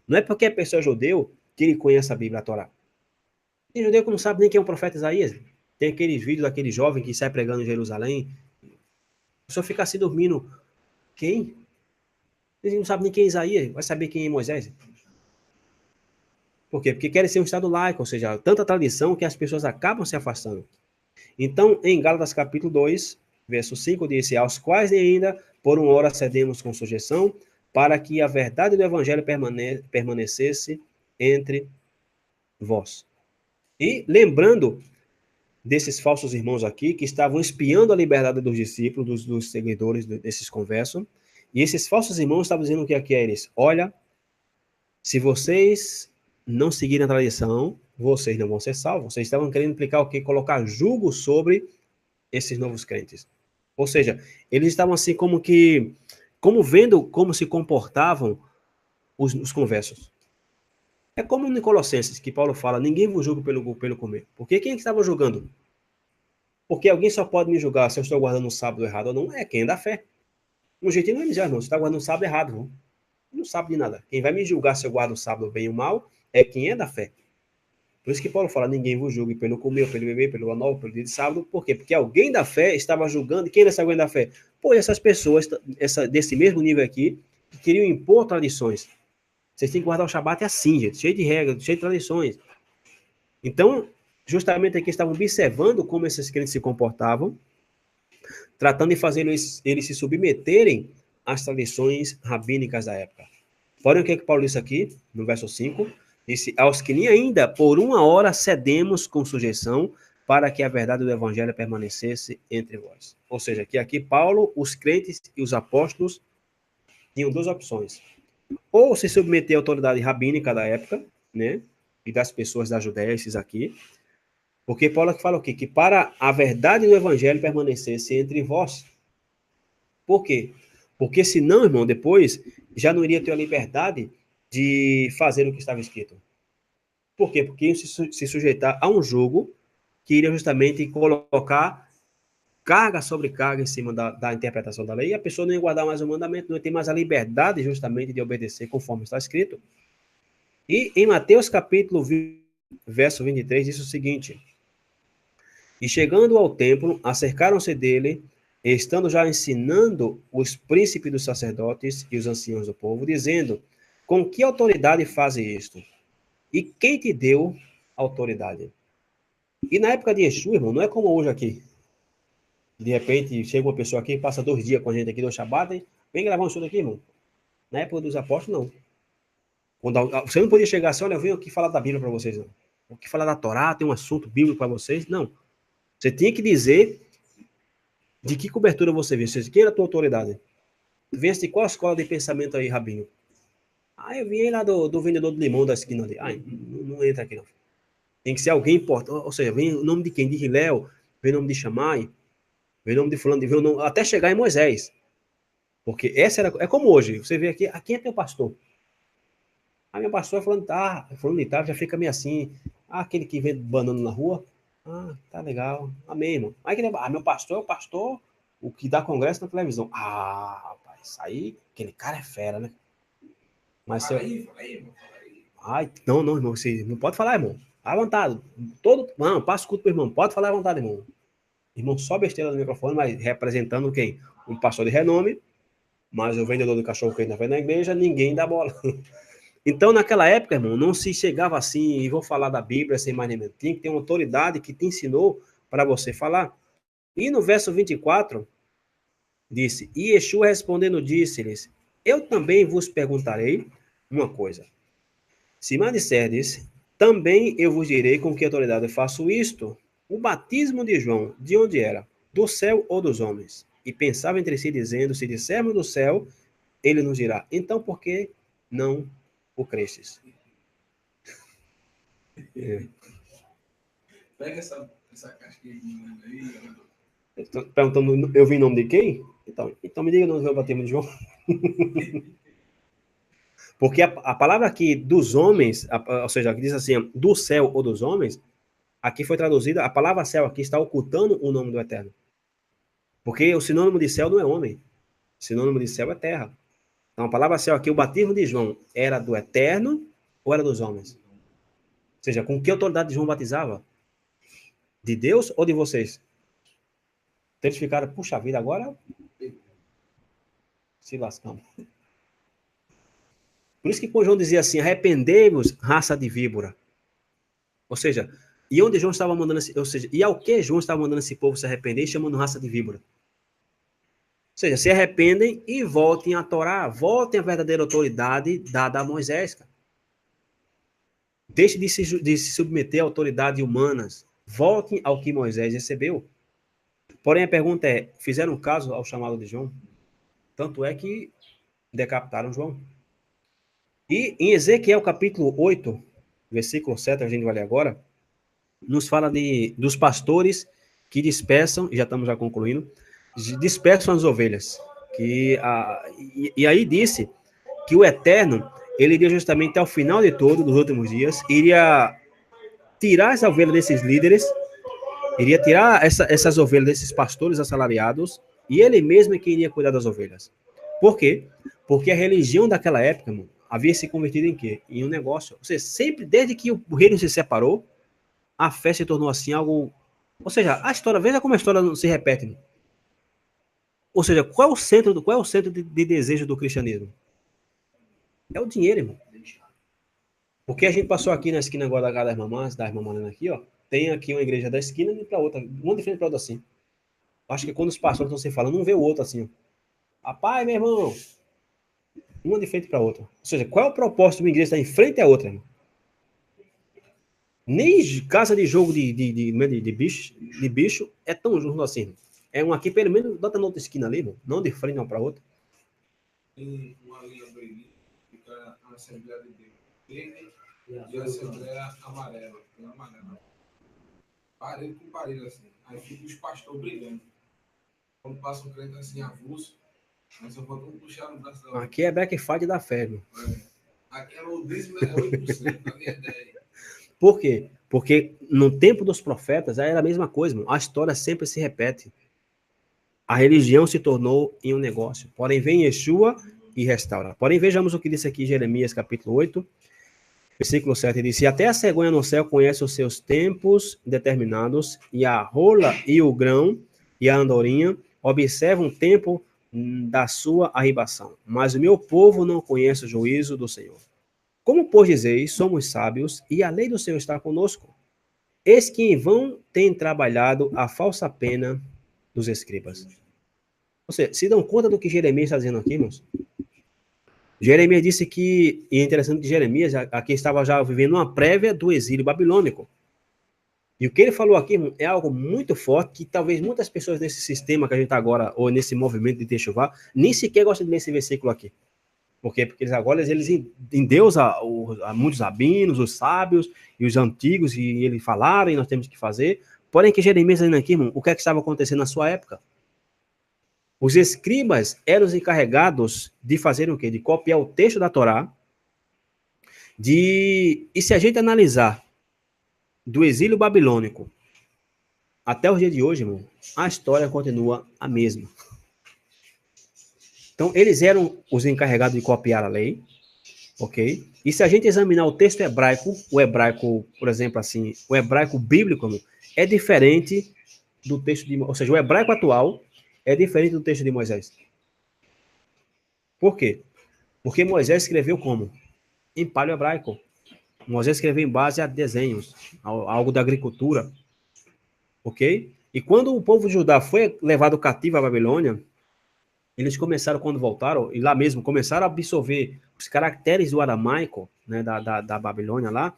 Não é porque a pessoa é judeu que ele conhece a Bíblia, a Torá. Tem judeu que não sabe nem quem é o profeta Isaías. Tem aqueles vídeos daquele jovem que sai pregando em Jerusalém. A pessoa fica assim dormindo. Quem? Ele não sabe nem quem é Isaías, vai saber quem é Moisés. Por quê? Porque querem ser um Estado laico, ou seja, tanta tradição que as pessoas acabam se afastando. Então, em Gálatas capítulo 2, verso 5, disse, aos quais ainda por uma hora cedemos com sujeição, para que a verdade do evangelho permanecesse entre vós. E lembrando desses falsos irmãos aqui, que estavam espiando a liberdade dos discípulos, dos seguidores desses conversos, e esses falsos irmãos estavam dizendo o que aqui é eles? Olha, se vocês não seguirem a tradição, vocês não vão ser salvos. Vocês estavam querendo implicar o quê? Colocar julgo sobre esses novos crentes. Ou seja, eles estavam assim como vendo como se comportavam os conversos. É como no Colossenses, que Paulo fala, ninguém vos julga pelo comer. Porque quem estava julgando? Porque alguém só pode me julgar se eu estou guardando o sábado errado ou não, é quem é da fé. Um jeitinho não é dizer, não, você está guardando o sábado errado, não. Não sabe de nada. Quem vai me julgar se eu guardo o sábado bem ou mal é quem é da fé. Por isso que Paulo fala, ninguém vos julgue pelo comer, pelo beber, pelo anel, pelo dia de sábado. Por quê? Porque alguém da fé estava julgando. E quem era esse alguém da fé? Pô, essas pessoas desse mesmo nível aqui, que queriam impor tradições. Vocês têm que guardar o Shabat assim, gente, cheio de regras, cheio de tradições. Então, justamente aqui estavam observando como esses crentes se comportavam, tratando de fazer eles se submeterem às tradições rabínicas da época. Porém, o que Paulo disse aqui, no verso 5? Disse, aos que nem ainda por uma hora cedemos com sujeição, para que a verdade do evangelho permanecesse entre vós. Ou seja, que aqui Paulo, os crentes e os apóstolos tinham duas opções. Ou se submeter à autoridade rabínica da época, né? E das pessoas da Judéia, esses aqui. Porque Paulo fala o quê? Que para a verdade do evangelho permanecesse entre vós. Por quê? Porque senão, irmão, depois já não iria ter a liberdade de fazer o que estava escrito. Por quê? Porque iam se sujeitar a um jugo que iria justamente colocar carga sobre carga em cima da interpretação da lei, e a pessoa não ia guardar mais o mandamento, não ia ter mais a liberdade justamente de obedecer conforme está escrito. E em Mateus capítulo 20, verso 23, diz o seguinte: e chegando ao templo, acercaram-se dele, estando já ensinando os príncipes dos sacerdotes e os anciãos do povo, dizendo, com que autoridade faz isto? E quem te deu autoridade? E na época de Yeshua, irmão, não é como hoje aqui. De repente, chega uma pessoa aqui, passa 2 dias com a gente aqui do Shabat, vem gravar um estudo aqui, irmão. Na época dos apóstolos, não. Você não podia chegar assim, olha, eu venho aqui falar da Bíblia para vocês, não. Eu aqui falar da Torá, tem um assunto bíblico para vocês. Não. Você tinha que dizer de que cobertura você vem. Quem era a tua autoridade? Tu viesse de qual escola de pensamento aí, Rabinho? Ah, eu vim aí lá do vendedor de limão da esquina ali. Ah, não entra aqui, não. Tem que ser alguém importante. Ou seja, vem o nome de quem? De Hilel, vem o nome de Shammai, vem o nome de fulano, vem o nome, até chegar em Moisés. Porque essa era, é como hoje. Você vê aqui, quem é teu pastor? Ah, meu pastor é falando de tal, já fica meio assim. Ah, aquele que vende banana na rua. Ah, tá legal. Amém, irmão. Meu pastor é o pastor, o que dá congresso na televisão. Ah, rapaz, aí, aquele cara é fera, né? Mas fala aí, irmão. Ai, não, irmão, você não pode falar, irmão. À vontade. Não, passa o culto pro irmão. Pode falar à vontade, irmão. Irmão, só besteira no microfone, mas representando quem? Um pastor de renome, mas o vendedor do cachorro que ainda vai na igreja, ninguém dá bola. Então, naquela época, irmão, não se chegava assim, e vou falar da Bíblia sem mais nem menos. Tinha que ter uma autoridade que te ensinou para você falar. E no verso 24, disse, e Yeshua respondendo disse-lhes, eu também vos perguntarei uma coisa. Se me disserdes, também eu vos direi com que autoridade eu faço isto. O batismo de João, de onde era? Do céu ou dos homens? E pensava entre si, dizendo, se dissermos do céu, ele nos dirá, então por que não o crestes? É. Pega essa casquinha aí. Perguntando, eu vim em nome de quem? Então me diga o nome do batismo de João. Porque a palavra aqui dos homens, ou seja, que diz assim, do céu ou dos homens, aqui foi traduzida, a palavra céu aqui está ocultando o nome do Eterno. Porque o sinônimo de céu não é homem. O sinônimo de céu é terra. Então a palavra céu aqui, o batismo de João, era do Eterno ou era dos homens? Ou seja, com que autoridade João batizava? De Deus ou de vocês? Então eles ficaram, puxa vida, agora se lascamos. Por isso que quando João dizia assim, arrependei-vos, raça de víbora. Ou seja, e onde João estava mandando, ou seja, e ao que João estava mandando esse povo se arrepender, chamando raça de víbora. Ou seja, se arrependem e voltem a Torá, voltem à verdadeira autoridade dada a Moisés. Cara. Deixe de se submeter a autoridades humanas. Voltem ao que Moisés recebeu. Porém, a pergunta é, fizeram caso ao chamado de João? Tanto é que decapitaram João. E em Ezequiel capítulo 8, versículo 7, a gente vai ler agora, nos fala dos pastores que dispersam, e já estamos já concluindo, dispersam as ovelhas. E aí disse que o Eterno, ele iria justamente ao final de todo, dos últimos dias, iria tirar as ovelhas desses líderes, iria tirar essas ovelhas desses pastores assalariados, e ele mesmo é quem iria cuidar das ovelhas. Por quê? Porque a religião daquela época, irmão, havia se convertido em quê? Em um negócio. Ou seja, sempre, desde que o reino se separou, a fé se tornou assim algo... Ou seja, a história, veja como a história não se repete. Irmão. Ou seja, qual é o centro de desejo do cristianismo? É o dinheiro, irmão. Porque a gente passou aqui na esquina agora da casa da irmã Marina aqui, ó. Tem aqui uma igreja da esquina e para outra, uma de frente para outra assim. Acho que quando os pastores estão se falando, um vê o outro assim, ó. Rapaz, meu irmão, uma de frente para outra. Ou seja, qual é o propósito de uma igreja estar em frente à outra, irmão? Nem casa de jogo de bicho é tão junto assim. É um aqui, pelo menos, bota na outra esquina ali, irmão. Não de frente uma para outra. Tem uma linha vermelha, fica a Assembleia de Deus verde e a Assembleia amarela. Tem amarela. Parede com parede assim. Aí fica os pastores brigando. Quando passa um crente assim avulso, aí só falta puxar no braço da outra. Aqui é Black Friday da fé, irmão. Aqui é o dízimo, é 8%, ali é 10%. Por quê? Porque no tempo dos profetas era a mesma coisa, irmão. A história sempre se repete. A religião se tornou em um negócio. Porém, vem Yeshua e restaura. Porém, vejamos o que disse aqui Jeremias, capítulo 8, versículo 7. Diz: e até a cegonha no céu conhece os seus tempos determinados, e a rola e o grão e a andorinha observam o tempo da sua arribação. Mas o meu povo não conhece o juízo do Senhor. Como, pois, dizeis, somos sábios, e a lei do Senhor está conosco? Eis que em vão tem trabalhado a falsa pena dos escribas. Você se dão conta do que Jeremias está dizendo aqui, irmãos? Jeremias disse que, e é interessante que Jeremias aqui estava já vivendo uma prévia do exílio babilônico. E o que ele falou aqui, irmão, é algo muito forte, que talvez muitas pessoas nesse sistema que a gente está agora, ou nesse movimento de Techuvá, nem sequer gostam de ler esse versículo aqui. Por quê? Porque eles endeusam muitos rabinos, os sábios e os antigos, e eles falaram, e nós temos que fazer. Porém, que Jeremias ainda aqui, irmão, o que é que estava acontecendo na sua época? Os escribas eram os encarregados de fazer o quê? De copiar o texto da Torá. E se a gente analisar do exílio babilônico até o dia de hoje, irmão, a história continua a mesma. Então, eles eram os encarregados de copiar a lei, ok? E se a gente examinar o texto hebraico, o hebraico, por exemplo, assim, o hebraico bíblico, irmão, é diferente do texto de... Ou seja, o hebraico atual é diferente do texto de Moisés. Por quê? Porque Moisés escreveu como? Em paleo-hebraico. Moisés escreveu em base a desenhos, algo da agricultura. Ok? E quando o povo de Judá foi levado cativo à Babilônia, eles começaram, quando voltaram, e lá mesmo, começaram a absorver os caracteres do aramaico, né, da Babilônia lá.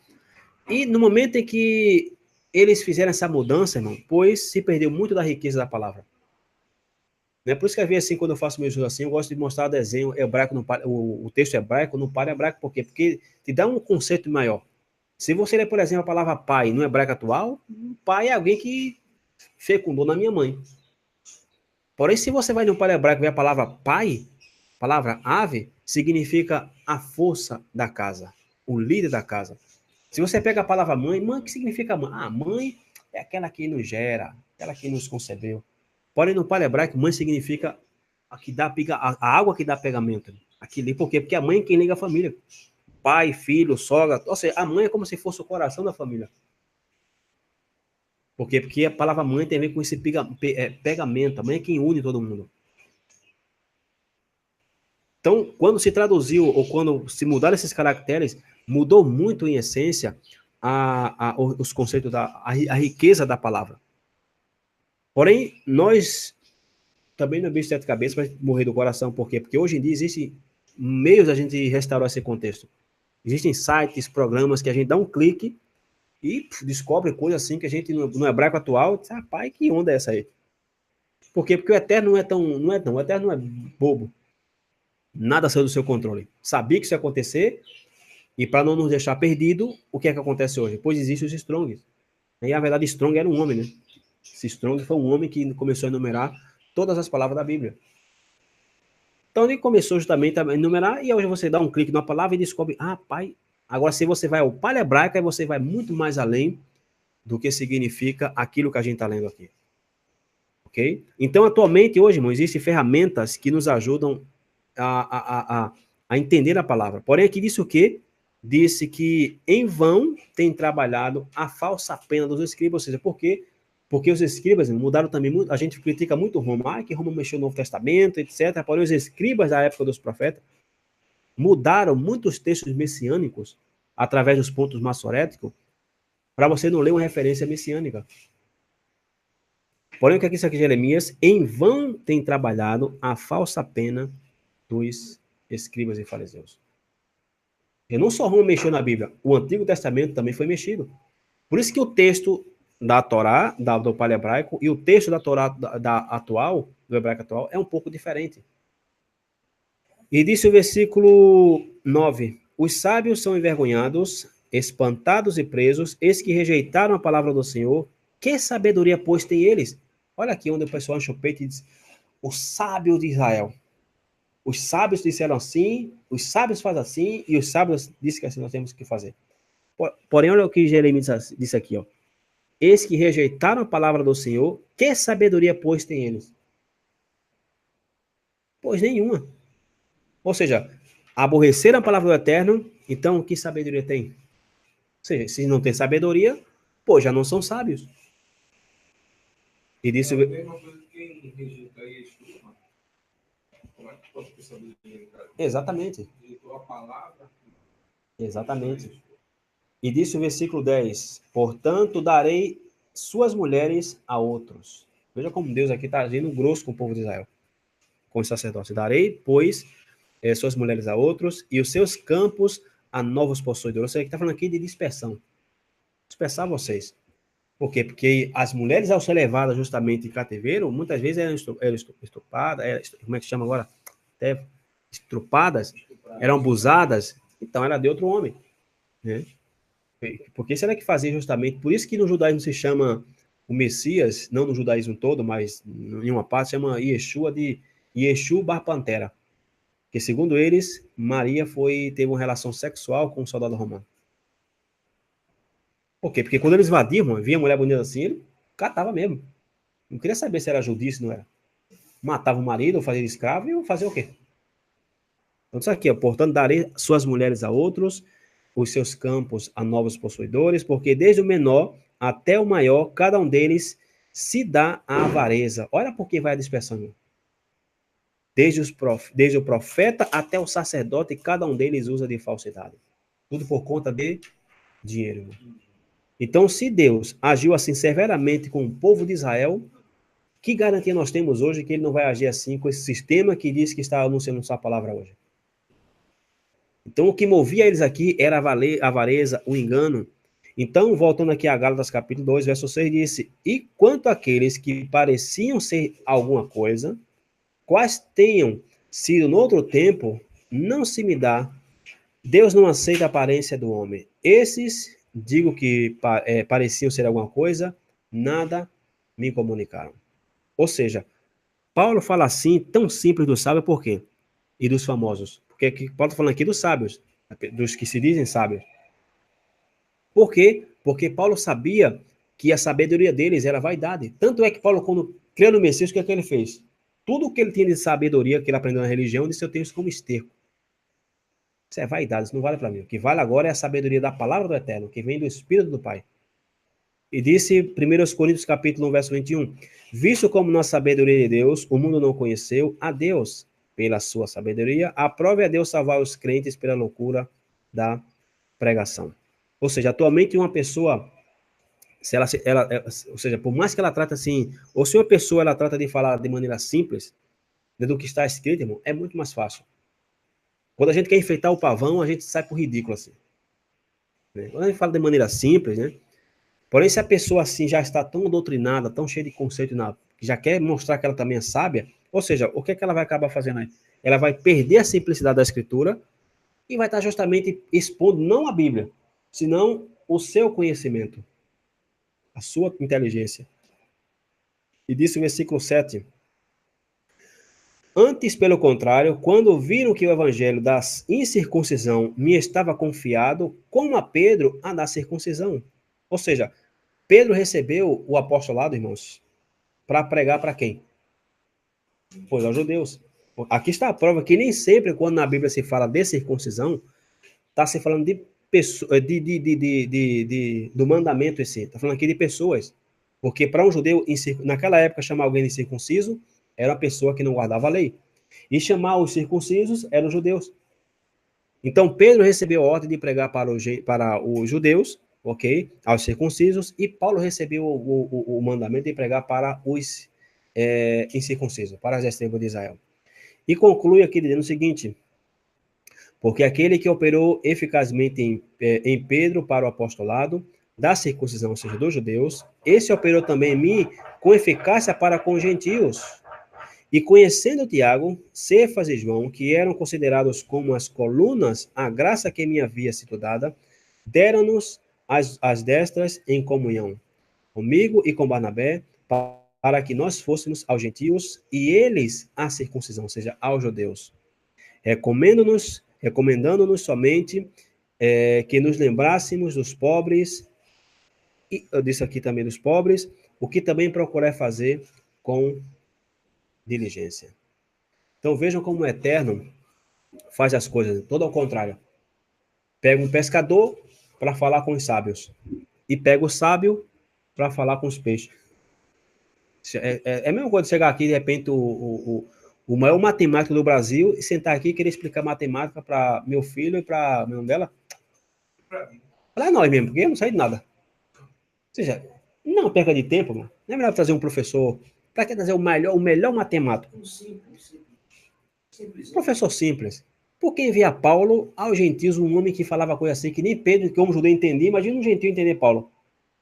E no momento em que eles fizeram essa mudança, irmão, pois se perdeu muito da riqueza da palavra. Né? Por isso que às vezes, assim, quando eu faço meu estudo assim, eu gosto de mostrar o desenho hebraico, o texto hebraico no paleo-hebraico. Por quê? Porque te dá um conceito maior. Se você ler, por exemplo, a palavra pai no hebraico atual, pai é alguém que fecundou na minha mãe. Porém, se você vai no paleo-hebraico e ver a palavra pai, a palavra ave, significa a força da casa, o líder da casa. Se você pega a palavra mãe, mãe, o que significa mãe? Ah, mãe é aquela que nos gera, aquela que nos concebeu. Porém, no paleo-hebraico, mãe significa a água que dá pegamento. Aquilo, por quê? Porque a mãe é quem liga a família. Pai, filho, sogra. Ou seja, a mãe é como se fosse o coração da família. Por quê? Porque a palavra mãe tem a ver com esse pegamento. A mãe é quem une todo mundo. Então, quando se traduziu, ou quando se mudaram esses caracteres, mudou muito, em essência, os conceitos, a riqueza da palavra. Porém, nós também não é bicho de sete cabeças para morrer do coração. Por quê? Porque hoje em dia existem meios da gente restaurar esse contexto. Existem sites, programas que a gente dá um clique e descobre coisas assim que a gente, no hebraico atual, diz, rapaz, que onda é essa aí? Por quê? Porque o eterno não é tão, o eterno não é bobo. Nada saiu do seu controle. Sabia que isso ia acontecer, e para não nos deixar perdido, o que é que acontece hoje? Pois existem os Strongs. E na verdade, Strong era um homem, né? Esse Strong foi um homem que começou a enumerar todas as palavras da Bíblia. Então ele começou justamente a enumerar, e hoje você dá um clique na palavra e descobre, pai. Agora, se você vai ao paleo-hebraico, aí você vai muito mais além do que significa aquilo que a gente está lendo aqui. Ok? Então, atualmente, hoje, irmão, existem ferramentas que nos ajudam a entender a palavra. Porém, aqui disse o quê? Disse que em vão tem trabalhado a falsa pena dos escribas, ou seja, por quê? Porque os escribas mudaram também muito, a gente critica muito Roma, que Roma mexeu no Novo Testamento, etc. Porém, os escribas da época dos profetas mudaram muitos textos messiânicos através dos pontos maçoréticos, para você não ler uma referência messiânica. Porém, o que é que isso aqui de Jeremias? Em vão tem trabalhado a falsa pena dos escribas e fariseus. E não só Roma mexeu na Bíblia, o Antigo Testamento também foi mexido. Por isso que o texto da Torá, do paleo hebraico, e o texto da Torá atual, do hebraico atual, é um pouco diferente. E disse o versículo 9: os sábios são envergonhados, espantados e presos, eis que rejeitaram a palavra do Senhor. Que sabedoria, pois, tem eles? Olha aqui onde o pessoal enche o peito e diz: os sábios de Israel. Os sábios disseram assim, os sábios fazem assim, e os sábios disseram que assim nós temos que fazer. Porém, olha o que Jeremias disse aqui, ó. Eis que rejeitaram a palavra do Senhor, que sabedoria, pois, tem eles? Pois nenhuma. Ou seja, aborreceram a palavra do Eterno, então que sabedoria tem? Ou seja, se não tem sabedoria, pois já não são sábios. E disse... É a mesma coisa que quem rejeita Yeshua. Como é que pode ter sabedoria? Exatamente. Rejeitou a palavra. Exatamente. E disse o versículo 10: portanto, darei suas mulheres a outros. Veja como Deus aqui está agindo grosso com o povo de Israel, com os sacerdotes. Darei, pois, suas mulheres a outros, e os seus campos a novos possuidores. Ou seja, está falando aqui de dispersão. Dispersar vocês. Por quê? Porque as mulheres, ao ser levadas justamente em cativeiro, muitas vezes eram estupradas, como é que chama agora? Até estrupadas, eram abusadas. Então, era de outro homem, né? Porque isso era que fazia justamente, por isso que no judaísmo se chama o Messias, não no judaísmo todo, mas em uma parte se chama Yeshua de Yeshu Bar Pantera, que segundo eles, Maria teve uma relação sexual com um soldado romano. Por quê? Porque quando eles invadiam, via mulher bonita assim, ele catava mesmo. Não queria saber se era judice, não era. Matava o marido, ou fazia escravo, e fazia o quê? Então isso aqui, portanto, darei suas mulheres a outros, os seus campos a novos possuidores, porque desde o menor até o maior, cada um deles se dá à avareza. Olha por que vai a dispersão. Desde o profeta até o sacerdote, cada um deles usa de falsidade. Tudo por conta de dinheiro. Então, se Deus agiu assim severamente com o povo de Israel, que garantia nós temos hoje que ele não vai agir assim com esse sistema que diz que está anunciando sua palavra hoje? Então, o que movia eles aqui era a avareza, o engano. Então, voltando aqui a Gálatas capítulo 2, verso 6, disse: e quanto àqueles que pareciam ser alguma coisa, quais tenham sido no outro tempo, não se me dá. Deus não aceita a aparência do homem. Esses, digo que pareciam ser alguma coisa, nada me comunicaram. Ou seja, Paulo fala assim, tão simples do sábio, por quê? E dos famosos. Porque Paulo está falando aqui dos sábios, dos que se dizem sábios. Por quê? Porque Paulo sabia que a sabedoria deles era vaidade. Tanto é que Paulo, quando creu no Messias, o que é que ele fez? Tudo o que ele tinha de sabedoria que ele aprendeu na religião, ele disse: eu tenho isso como esterco. Isso é vaidade, isso não vale para mim. O que vale agora é a sabedoria da palavra do Eterno, que vem do Espírito do Pai. E disse 1 Coríntios capítulo 1, verso 21, visto como na sabedoria de Deus, o mundo não conheceu a Deus pela sua sabedoria, aprove a Deus salvar os crentes pela loucura da pregação. Ou seja, atualmente uma pessoa, se ou seja, por mais que ela trate assim, ou se uma pessoa ela trata de falar de maneira simples, do que está escrito, irmão, é muito mais fácil. Quando a gente quer enfeitar o pavão, a gente sai por ridículo assim. Né? Quando a gente fala de maneira simples, né? Porém, se a pessoa assim já está tão doutrinada, tão cheia de conceito, que já quer mostrar que ela também é sábia, ou seja, o que é que ela vai acabar fazendo aí? Ela vai perder a simplicidade da escritura e vai estar justamente expondo não a Bíblia, senão o seu conhecimento, a sua inteligência. E disse o versículo 7, antes, pelo contrário, quando viram que o evangelho da incircuncisão me estava confiado, como a Pedro a da circuncisão. Ou seja, Pedro recebeu o apostolado, irmãos, para pregar para quem? Pois aos judeus. Aqui está a prova que nem sempre, quando na Bíblia se fala de circuncisão, está se falando de do mandamento em si. Está falando aqui de pessoas. Porque para um judeu, naquela época, chamar alguém de circunciso era uma pessoa que não guardava a lei. E chamar os circuncisos eram os judeus. Então, Pedro recebeu a ordem de pregar para os judeus, ok? Aos circuncisos, e Paulo recebeu o mandamento de pregar para os incircuncisos, para as tribos de Israel. E conclui aqui dizendo o seguinte: porque aquele que operou eficazmente em Pedro para o apostolado da circuncisão, ou seja, dos judeus, esse operou também em mim com eficácia para com os gentios. E conhecendo Tiago, Cefas e João, que eram considerados como as colunas, a graça que me havia sido dada, deram-nos as destras em comunhão, comigo e com Barnabé, para que nós fôssemos aos gentios e eles à circuncisão, ou seja, aos judeus. Recomendando-nos somente que nos lembrássemos dos pobres, e eu disse aqui também dos pobres, o que também procurei fazer com diligência. Então vejam como o Eterno faz as coisas, todo ao contrário. Pega um pescador para falar com os sábios, e pega o sábio para falar com os peixes. É a mesma coisa de chegar aqui, de repente, o maior matemático do Brasil, e sentar aqui e querer explicar matemática para meu filho e para o nome dela? Para nós mesmo, porque eu não sei de nada. Ou seja, não perca de tempo, mano. Não é melhor trazer um professor. Para que trazer o melhor matemático? Professor simples. Por que enviar Paulo aos gentios, um homem que falava coisa assim, que nem Pedro, que como judeu entendia, imagina um gentio entender Paulo.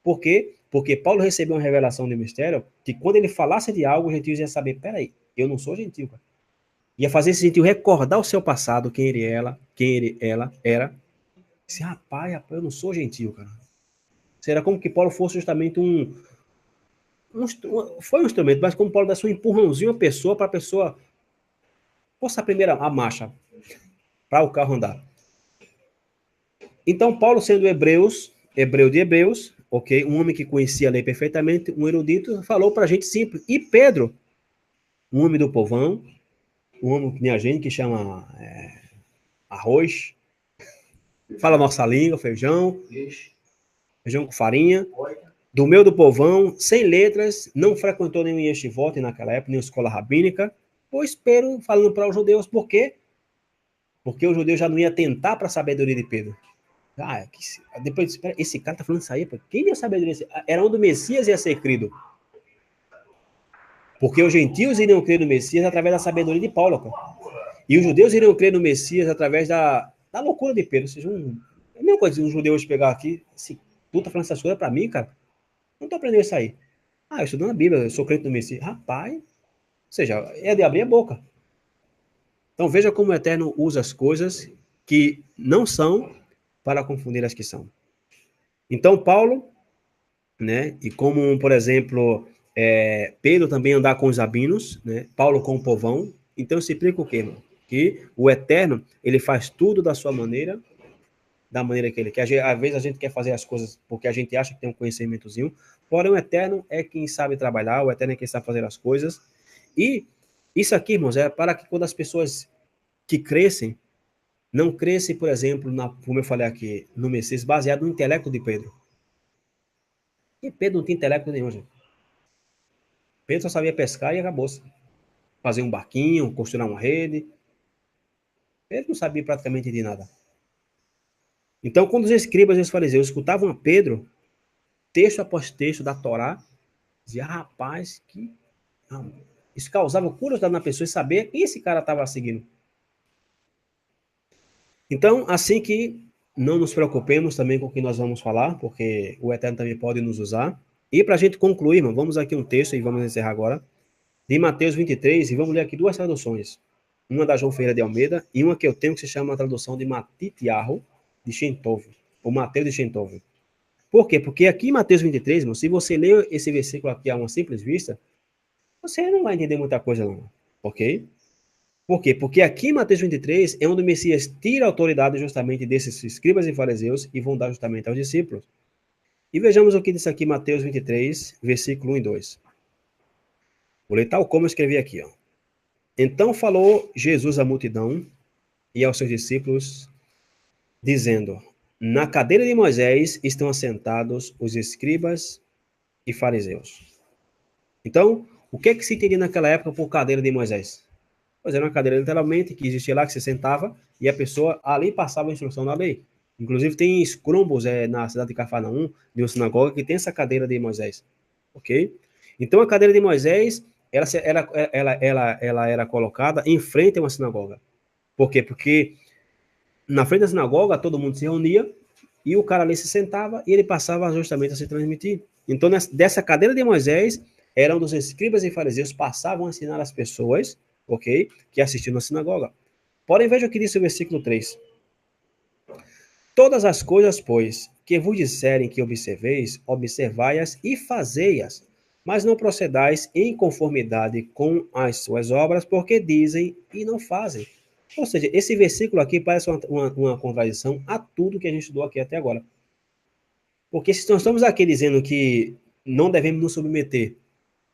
Por quê? Porque Paulo recebeu uma revelação do mistério, que quando ele falasse de algo, os gentios iam saber, peraí, eu não sou gentio, cara. Ia fazer esse gentio recordar o seu passado, quem ela era. Esse rapaz, eu não sou gentio, cara. Será como que Paulo fosse justamente foi um instrumento, mas como Paulo desse um empurrãozinho à pessoa, para a pessoa forçar a marcha, para o carro andar. Então, Paulo, sendo hebreu de hebreus, ok, um homem que conhecia a lei perfeitamente, um erudito, falou para a gente simples. E Pedro, um homem do povão, um homem que nem a gente, que chama arroz, fala a nossa língua, feijão com farinha, do meio do povão, sem letras, não frequentou nenhum yeshivote naquela época, nem escola rabínica, pois Pedro falando para os judeus, por quê? Porque o judeu já não ia tentar para a sabedoria de Pedro. Depois, esse cara tá falando isso aí, quem deu sabedoria? Era onde o Messias ia ser crido. Porque os gentios iriam crer no Messias através da sabedoria de Paulo, cara. E os judeus iriam crer no Messias através da loucura de Pedro. Ou seja, é a mesma coisa um judeu pegar aqui, tu tá falando essas coisas para mim, cara? Não tô aprendendo isso aí. Eu estudando a Bíblia, eu sou crente no Messias. Rapaz, ou seja, é de abrir a boca. Então veja como o Eterno usa as coisas que não são para confundir as que são. Então Paulo, né, e como, por exemplo, Pedro também andar com os rabinos, né, Paulo com o povão, então se implica o quê, mano? Que o Eterno, ele faz tudo da sua maneira, da maneira que ele quer. Às vezes a gente quer fazer as coisas porque a gente acha que tem um conhecimentozinho, porém o Eterno é quem sabe trabalhar, o Eterno é quem sabe fazer as coisas. E isso aqui, irmãos, é para que quando as pessoas que crescem, não crescem, por exemplo, como eu falei aqui, no Messias, baseado no intelecto de Pedro. E Pedro não tinha intelecto nenhum, gente. Pedro só sabia pescar e acabou-se. Fazer um barquinho, construir uma rede. Pedro não sabia praticamente de nada. Então, quando os escribas e os fariseus escutavam a Pedro, texto após texto da Torá, dizia, rapaz, isso causava curiosidade na pessoa e saber quem esse cara estava seguindo. Então, assim que não nos preocupemos também com o que nós vamos falar, porque o Eterno também pode nos usar. E para a gente concluir, irmão, vamos aqui um texto e vamos encerrar agora, de Mateus 23, e vamos ler aqui duas traduções. Uma da João Ferreira de Almeida e uma que eu tenho que se chama a tradução de Matitiarro de Shentov, ou Mateus de Shentov. Por quê? Porque aqui em Mateus 23, irmão, se você ler esse versículo aqui a uma simples vista, você não vai entender muita coisa não, ok? Por quê? Porque aqui em Mateus 23 é onde o Messias tira a autoridade justamente desses escribas e fariseus e vão dar justamente aos discípulos. E vejamos o que diz aqui Mateus 23, versículo 1 e 2. Vou ler tal como eu escrevi aqui. Ó. Então falou Jesus à multidão e aos seus discípulos, dizendo, na cadeira de Moisés estão assentados os escribas e fariseus. Então, o que se entendia naquela época por cadeira de Moisés? Pois era uma cadeira, literalmente, que existia lá, que você sentava, e a pessoa ali passava a instrução da lei. Inclusive, tem escrombos na cidade de Cafarnaum, de uma sinagoga, que tem essa cadeira de Moisés. Ok? Então, a cadeira de Moisés, ela era colocada em frente a uma sinagoga. Por quê? Porque na frente da sinagoga, todo mundo se reunia, e o cara ali se sentava, e ele passava justamente a se transmitir. Então, dessa cadeira de Moisés, eram dos escribas e fariseus, passavam a ensinar as pessoas, ok? Que assistiam na sinagoga. Porém, veja o que diz o versículo 3. Todas as coisas, pois, que vos disserem que observeis, observai-as e fazei-as, mas não procedais em conformidade com as suas obras, porque dizem e não fazem. Ou seja, esse versículo aqui parece uma contradição a tudo que a gente estudou aqui até agora. Porque se nós estamos aqui dizendo que não devemos nos submeter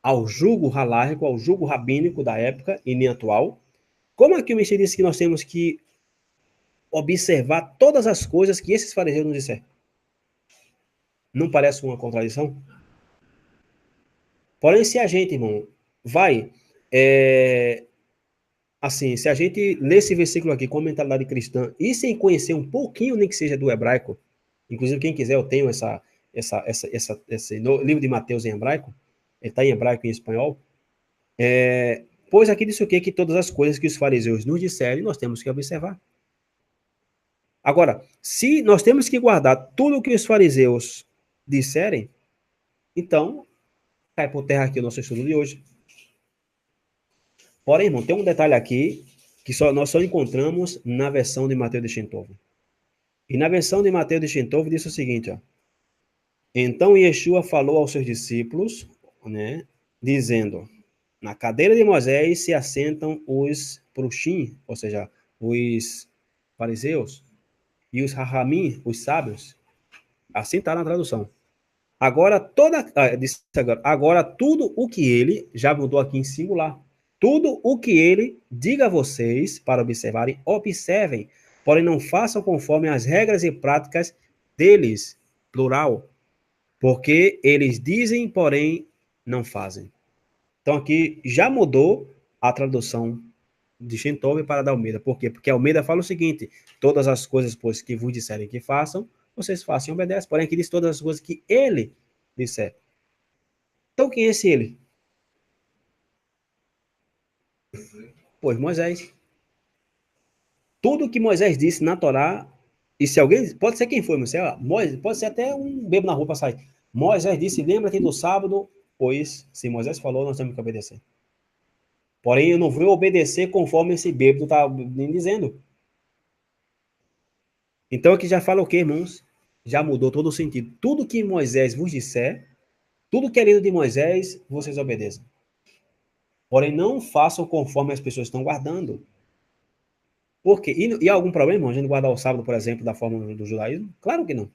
ao jugo halárrico, ao jugo rabínico da época e nem atual, como aqui o Messias disse que nós temos que observar todas as coisas que esses fariseus nos disseram? Não parece uma contradição? Porém, se a gente, irmão, vai. Assim, se a gente lê esse versículo aqui com a mentalidade cristã e sem conhecer um pouquinho, nem que seja do hebraico, inclusive quem quiser, eu tenho esse livro de Mateus em hebraico, ele está em hebraico e em espanhol. Pois aqui diz o quê? Que todas as coisas que os fariseus nos disserem, nós temos que observar. Agora, se nós temos que guardar tudo o que os fariseus disserem, então cai por terra aqui o nosso estudo de hoje. Porém, irmão, tem um detalhe aqui que nós só encontramos na versão de Mateus de Shentoven. E na versão de Mateus de Shentoven diz o seguinte, ó. Então Yeshua falou aos seus discípulos, né, dizendo, na cadeira de Moisés se assentam os prushim, ou seja, os fariseus, e os rahamim, os sábios. Assim está na tradução. Agora tudo o que ele, já mudou aqui em singular, tudo o que ele diga a vocês para observarem, observem, porém não façam conforme as regras e práticas deles, plural, porque eles dizem, porém não fazem. Então aqui já mudou a tradução de Shentoven para da Almeida. Por quê? Porque a Almeida fala o seguinte, todas as coisas, pois, que vos disserem que façam, vocês façam e obedecem. Porém, aqui diz todas as coisas que ele disser. Então, quem é esse ele? Pois Moisés. Tudo que Moisés disse na Torá, e se alguém, pode ser quem foi, Moisés, pode ser até um bebo na rua para sair. Moisés disse, lembra-te do sábado, pois se Moisés falou, nós temos que obedecer. Porém, eu não vou obedecer conforme esse bêbado está me dizendo. Então, aqui já fala o quê, irmãos? Já mudou todo o sentido. Tudo que Moisés vos disser, tudo que é lido de Moisés, vocês obedeçam. Porém, não façam conforme as pessoas estão guardando. Por quê? E há algum problema, irmão, a gente guardar o sábado, por exemplo, da forma do judaísmo? Claro que não.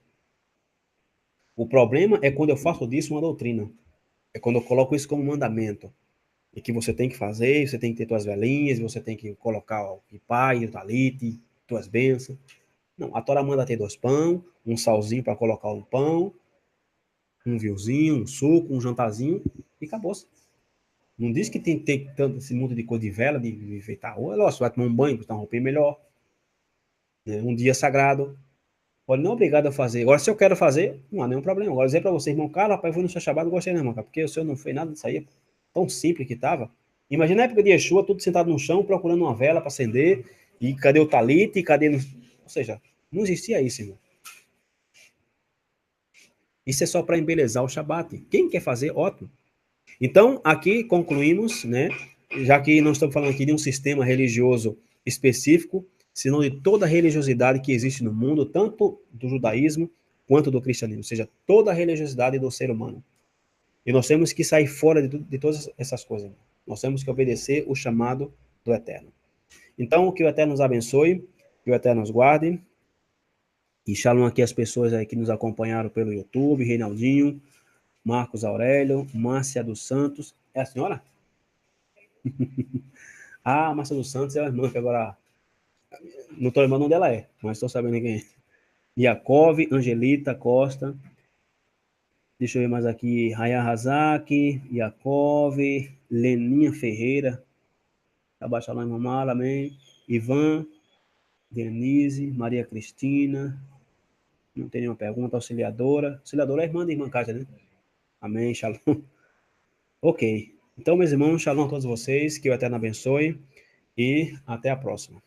O problema é quando eu faço disso uma doutrina. É quando eu coloco isso como mandamento. E que você tem que fazer, você tem que ter tuas velhinhas, você tem que colocar o pai, o talite, tuas bênçãos. Não, a Torá manda ter 2 pão, um salzinho para colocar um pão, um vinhozinho, um suco, um jantarzinho, e acabou-se. Não diz que tem que ter tanto esse mundo de cor de vela, de enfeitar a rua. Lógico, vai tomar um banho, botar uma roupinha melhor. Né? Um dia sagrado. Pode não é obrigado a fazer. Agora, se eu quero fazer, não há nenhum problema. Agora, dizer para você, irmão, cara, rapaz, eu fui no seu Shabbat, não gostei não, irmão, cara, porque o senhor não fez nada disso aí, tão simples que estava. Imagina a época de Yeshua, tudo sentado no chão, procurando uma vela para acender, e cadê o talite, e cadê... Ou seja, não existia isso, irmão. Isso é só para embelezar o Shabat. Quem quer fazer, ótimo. Então, aqui concluímos, né? Já que não estamos falando aqui de um sistema religioso específico, senão de toda a religiosidade que existe no mundo, tanto do judaísmo quanto do cristianismo, ou seja, toda a religiosidade do ser humano. E nós temos que sair fora de todas essas coisas. Nós temos que obedecer o chamado do Eterno. Então, que o Eterno nos abençoe, que o Eterno nos guarde. E shalom aqui as pessoas aí que nos acompanharam pelo YouTube, Reinaldinho, Marcos Aurélio, Márcia dos Santos. É a senhora? Ah, Márcia dos Santos é a irmã que agora... Não estou lembrando onde ela é, mas estou sabendo quem é. Yakov, Angelita Costa. Deixa eu ver mais aqui. Raya Hazaki, Yakov, Leninha Ferreira. Shabbat Shalom, irmã Mara, amém. Ivan, Denise, Maria Cristina, não tem nenhuma pergunta. Auxiliadora. Auxiliadora é irmã da irmã Cátia, né? Amém, Shalom. Ok. Então, meus irmãos, Shalom a todos vocês, que o Eterno abençoe e até a próxima.